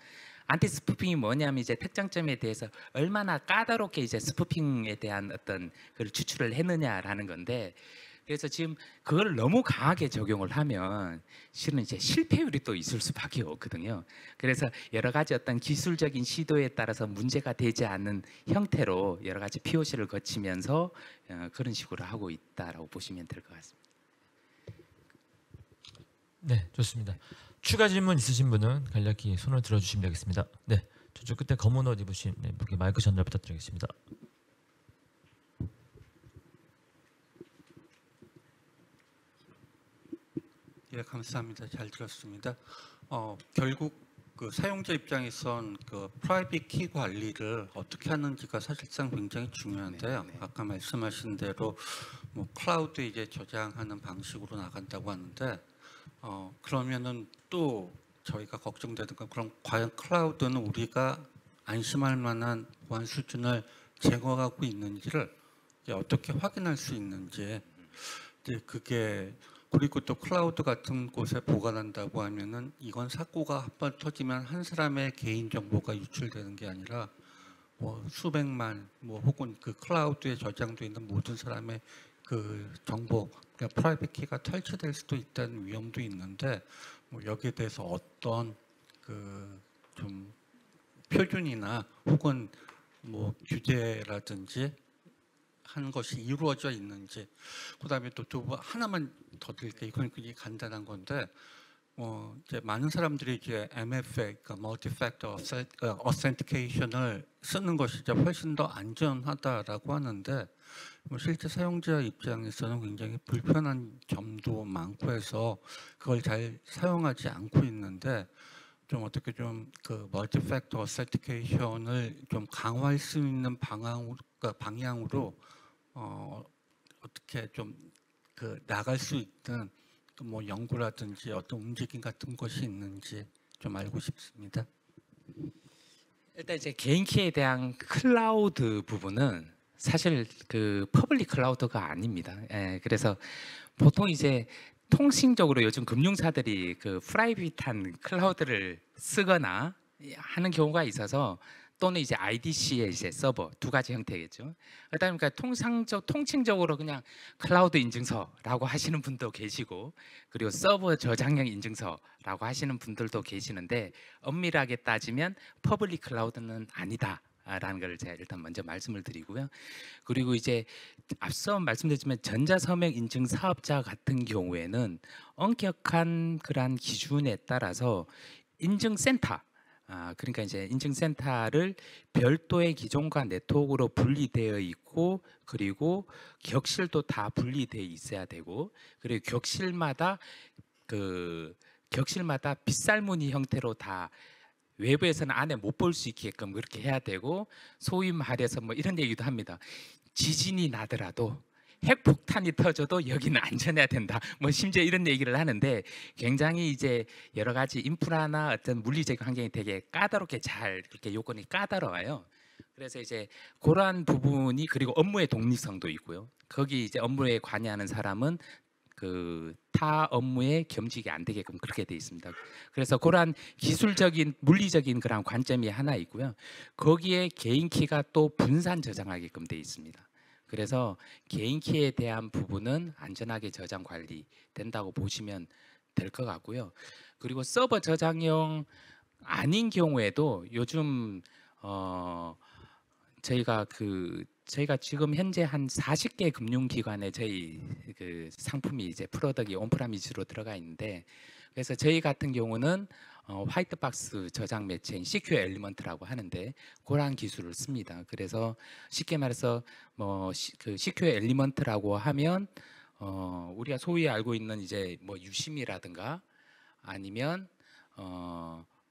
안티 스푸핑이 뭐냐면 이제 특장점에 대해서 얼마나 까다롭게 이제 스푸핑에 대한 어떤 그걸 추출을 했느냐라는 건데, 그래서 지금 그걸 너무 강하게 적용을 하면 실은 이제 실패율이 또 있을 수밖에 없거든요. 그래서 여러 가지 어떤 기술적인 시도에 따라서 문제가 되지 않는 형태로 여러 가지 POC를 거치면서 그런 식으로 하고 있다라고 보시면 될 것 같습니다. 네, 좋습니다. 추가 질문 있으신 분은 간략히 손을 들어주시면 되겠습니다. 네, 저쪽 끝에 검은 옷 입으신 분께 마이크 전달 부탁드리겠습니다. 예, 감사합니다. 잘 들었습니다. 결국 그 사용자 입장에선 그 프라이빗 키 관리를 어떻게 하는지가 사실상 굉장히 중요한데요. 네. 아까 말씀하신 대로 뭐 클라우드에 이제 저장하는 방식으로 나간다고 하는데, 그러면은 또 저희가 걱정되는 건, 그럼 과연 클라우드는 우리가 안심할 만한 보안 수준을 제공하고 있는지를 이제 어떻게 확인할 수 있는지, 이제 그게, 그리고 또 클라우드 같은 곳에 보관한다고 하면은 이건 사고가 한 번 터지면 한 사람의 개인 정보가 유출되는 게 아니라 뭐 수백만, 뭐 혹은 그 클라우드에 저장돼 있는 모든 사람의 그 정보, 그러니까 프라이빗 키가 탈취될 수도 있다는 위험도 있는데, 뭐 여기에 대해서 어떤 그 좀 표준이나 혹은 뭐 규제라든지 하는 것이 이루어져 있는지. 그다음에 또 하나만 더 드릴게요. 이건 굉장히 간단한 건데, 이제 많은 사람들이 이제 MFA, 그러니까 Multi-Factor Authentication을 쓰는 것이 이제 훨씬 더 안전하다라고 하는데, 뭐 실제 사용자 입장에서는 굉장히 불편한 점도 많고 해서 그걸 잘 사용하지 않고 있는데, 좀 어떻게 좀 그 Multi-Factor Authentication을 좀 강화할 수 있는 방향으로 어떻게 좀 그 나갈 수 있는 뭐 연구라든지 어떤 움직임 같은 것이 있는지 좀 알고 싶습니다. 일단 이제 개인 키에 대한 클라우드 부분은 사실 그 퍼블릭 클라우드가 아닙니다. 그래서 보통 이제 통칭적으로 요즘 금융사들이 그 프라이빗한 클라우드를 쓰거나 하는 경우가 있어서, 또는 이제 IDC의 이제 서버 두 가지 형태겠죠. 그다음에 통칭적으로 그냥 클라우드 인증서라고 하시는 분도 계시고, 그리고 서버 저장형 인증서라고 하시는 분들도 계시는데, 엄밀하게 따지면 퍼블릭 클라우드는 아니다라는 걸 제가 일단 먼저 말씀을 드리고요. 그리고 이제 앞서 말씀드렸지만 전자서명 인증 사업자 같은 경우에는 엄격한 그러한 기준에 따라서 인증센터, 그러니까 이제 인증센터를 별도의 기존과 네트워크로 분리되어 있고, 그리고 격실도 다 분리되어 있어야 되고, 그리고 격실마다 빗살무늬 형태로 다 외부에서는 안에 못 볼 수 있게끔 그렇게 해야 되고, 소위 말해서 뭐 이런 얘기도 합니다. 지진이 나더라도 핵폭탄이 터져도 여기는 안전해야 된다. 뭐 심지어 이런 얘기를 하는데, 굉장히 이제 여러 가지 인프라나 어떤 물리적 환경이 되게 까다롭게 잘 그렇게 요건이 까다로워요. 그래서 이제 그러한 부분이, 그리고 업무의 독립성도 있고요. 거기 이제 업무에 관여하는 사람은 그 타 업무에 겸직이 안 되게끔 그렇게 돼 있습니다. 그래서 그러한 기술적인 물리적인 그런 관점이 하나 있고요. 거기에 개인 키가 또 분산 저장하게끔 돼 있습니다. 그래서 개인 키에 대한 부분은 안전하게 저장 관리된다고 보시면 될 것 같고요. 그리고 서버 저장용 아닌 경우에도 요즘 저희가 지금 현재 한 40개 금융기관에 저희 그 상품이 이제 프로덕이 온프라미스로 들어가 있는데, 그래서 저희 같은 경우는 화이트박스 저장 매체인 CQ 엘리먼트라고 하는데 그러한 기술을 씁니다. 그래서 쉽게 말해서 그 CQ 엘리먼트라고 하면 우리가 소위 알고 있는 이제 뭐 유심이라든가 아니면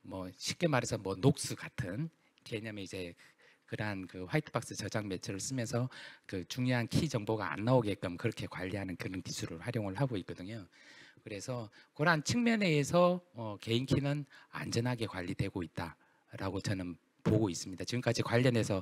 뭐 쉽게 말해서 뭐 녹스 같은 개념의 이제 그러한 그 화이트박스 저장 매체를 쓰면서 그 중요한 키 정보가 안 나오게끔 그렇게 관리하는 그런 기술을 활용을 하고 있거든요. 그래서 그러한 측면에서 개인 키는 안전하게 관리되고 있다라고 저는 보고 있습니다. 지금까지 관련해서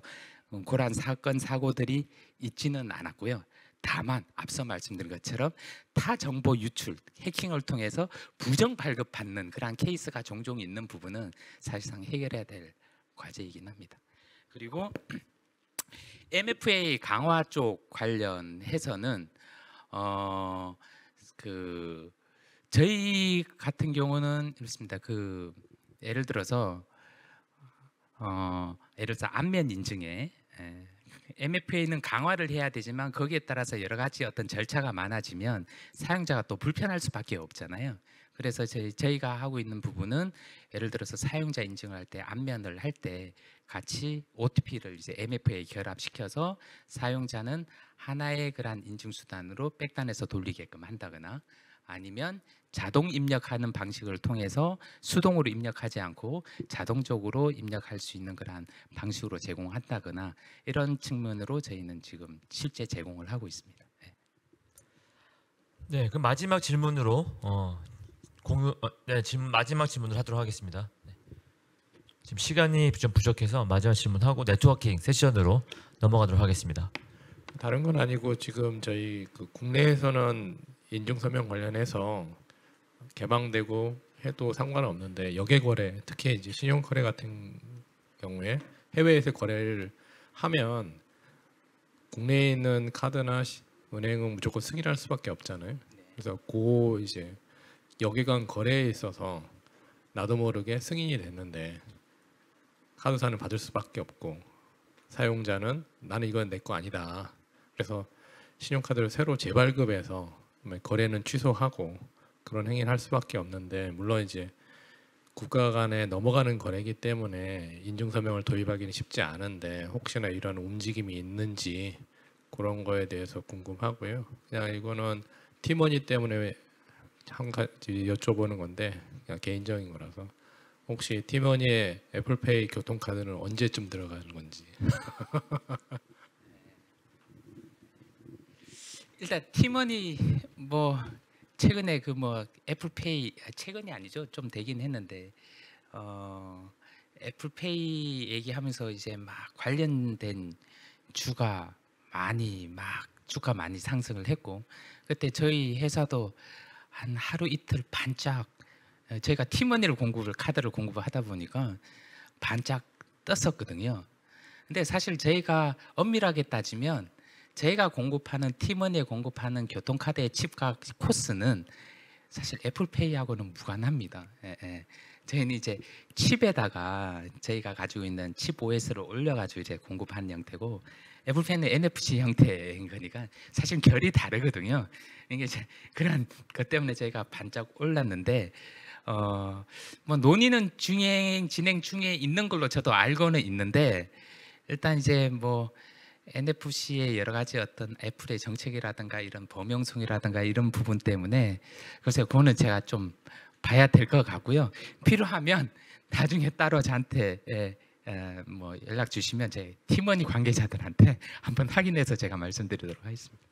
그러한 사건 사고들이 있지는 않았고요. 다만 앞서 말씀드린 것처럼 타 정보 유출, 해킹을 통해서 부정 발급받는 그러한 케이스가 종종 있는 부분은 사실상 해결해야 될 과제이긴 합니다. 그리고 MFA 강화 쪽 관련해서는 그 저희 같은 경우는 이렇습니다. 그 예를 들어서 안면 인증에 MFA는 강화를 해야 되지만 거기에 따라서 여러 가지 어떤 절차가 많아지면 사용자가 또 불편할 수밖에 없잖아요. 그래서 저희가 하고 있는 부분은 예를 들어서 사용자 인증을 할 때 안면을 할 때 같이 OTP를 이제 MFA에 결합시켜서 사용자는 하나의 그러한 인증 수단으로 백단에서 돌리게끔 한다거나 아니면 자동 입력하는 방식을 통해서 수동으로 입력하지 않고 자동적으로 입력할 수 있는 그러한 방식으로 제공한다거나 이런 측면으로 저희는 지금 실제 제공을 하고 있습니다. 네, 그럼 마지막 질문으로 마지막 질문을 하도록 하겠습니다. 네. 지금 시간이 좀 부족해서 마지막 질문하고 네트워킹 세션으로 넘어가도록 하겠습니다. 다른 건 아니고 지금 저희 그 국내에서는 인증서명 관련해서 개방되고 해도 상관없는데 역외 거래, 특히 이제 신용 거래 같은 경우에 해외에서 거래를 하면 국내에 있는 카드나 은행은 무조건 승인할 수밖에 없잖아요. 그래서 그 이제 역외관 거래에 있어서 나도 모르게 승인이 됐는데 카드사는 받을 수밖에 없고 사용자는 나는 이건 내 거 아니다. 그래서 신용카드를 새로 재발급해서 거래는 취소하고 그런 행위를 할 수밖에 없는데, 물론 이제 국가 간에 넘어가는 거래이기 때문에 인증서명을 도입하기는 쉽지 않은데 혹시나 이런 움직임이 있는지 그런 거에 대해서 궁금하고요. 그냥 이거는 팀원이 때문에 한 가지 여쭤보는 건데 그냥 개인적인 거라서 혹시 팀원이의 애플페이 교통카드는 언제쯤 들어가는 건지. 일단 팀원이 뭐 최근에 그 뭐 애플페이 최근이 아니죠, 좀 되긴 했는데 애플페이 얘기하면서 이제 막 관련된 주가 많이 상승을 했고, 그때 저희 회사도 한 하루 이틀 반짝 저희가 팀원이를 카드를 공급을 하다 보니까 반짝 떴었거든요. 근데 사실 저희가 엄밀하게 따지면 저희가 공급하는 팀원에 공급하는 교통카드의 칩과 코스는 사실 애플페이하고는 무관합니다. 저희는 이제 칩에다가 저희가 가지고 있는 칩 OS를 올려가지고 이제 공급하는 형태고, 애플페이는 NFC 형태인 거니까 사실 결이 다르거든요. 이게 이제 그런 것 때문에 저희가 반짝 올랐는데 뭐 논의는 진행 중에 있는 걸로 저도 알고는 있는데, 일단 이제 뭐 NFC의 여러 가지 어떤 애플의 정책이라든가 이런 범용성이라든가 이런 부분 때문에 글쎄요, 그거는 제가 좀 봐야 될 것 같고요. 필요하면 나중에 따로 저한테 뭐 연락 주시면 제 팀원이 관계자들한테 한번 확인해서 제가 말씀드리도록 하겠습니다.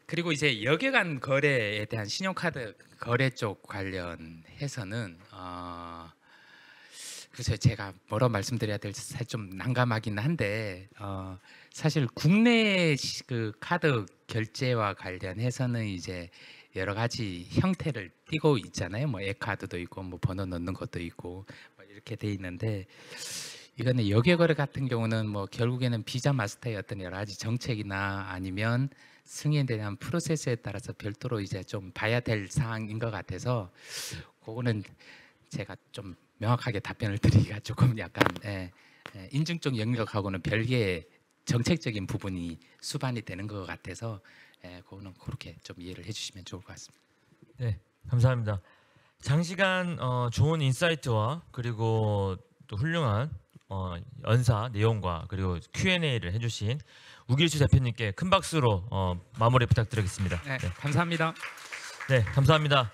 그리고 이제 역외관 거래에 대한 신용카드 거래 쪽 관련해서는 그래서 제가 뭐라 말씀드려야 될지 사실 좀 난감하긴 한데 사실 국내 그 카드 결제와 관련해서는 이제 여러 가지 형태를 띠고 있잖아요. 뭐 액카드도 있고 뭐 번호 넣는 것도 있고 뭐 이렇게 돼 있는데 이거는 역외거래 같은 경우는 뭐 결국에는 비자 마스터의 어떤 여러 가지 정책이나 아니면 승인에 대한 프로세스에 따라서 별도로 이제 좀 봐야 될 사항인 것 같아서 그거는 제가 좀 명확하게 답변을 드리기가 조금 약간 인증 쪽 영역하고는 별개의 정책적인 부분이 수반이 되는 것 같아서 그거는 그렇게 좀 이해를 해주시면 좋을 것 같습니다. 네, 감사합니다. 장시간 좋은 인사이트와 그리고 또 훌륭한 연사 내용과 그리고 Q&A를 해주신 우길수 대표님께 큰 박수로 마무리 부탁드리겠습니다. 네, 감사합니다. 네, 감사합니다.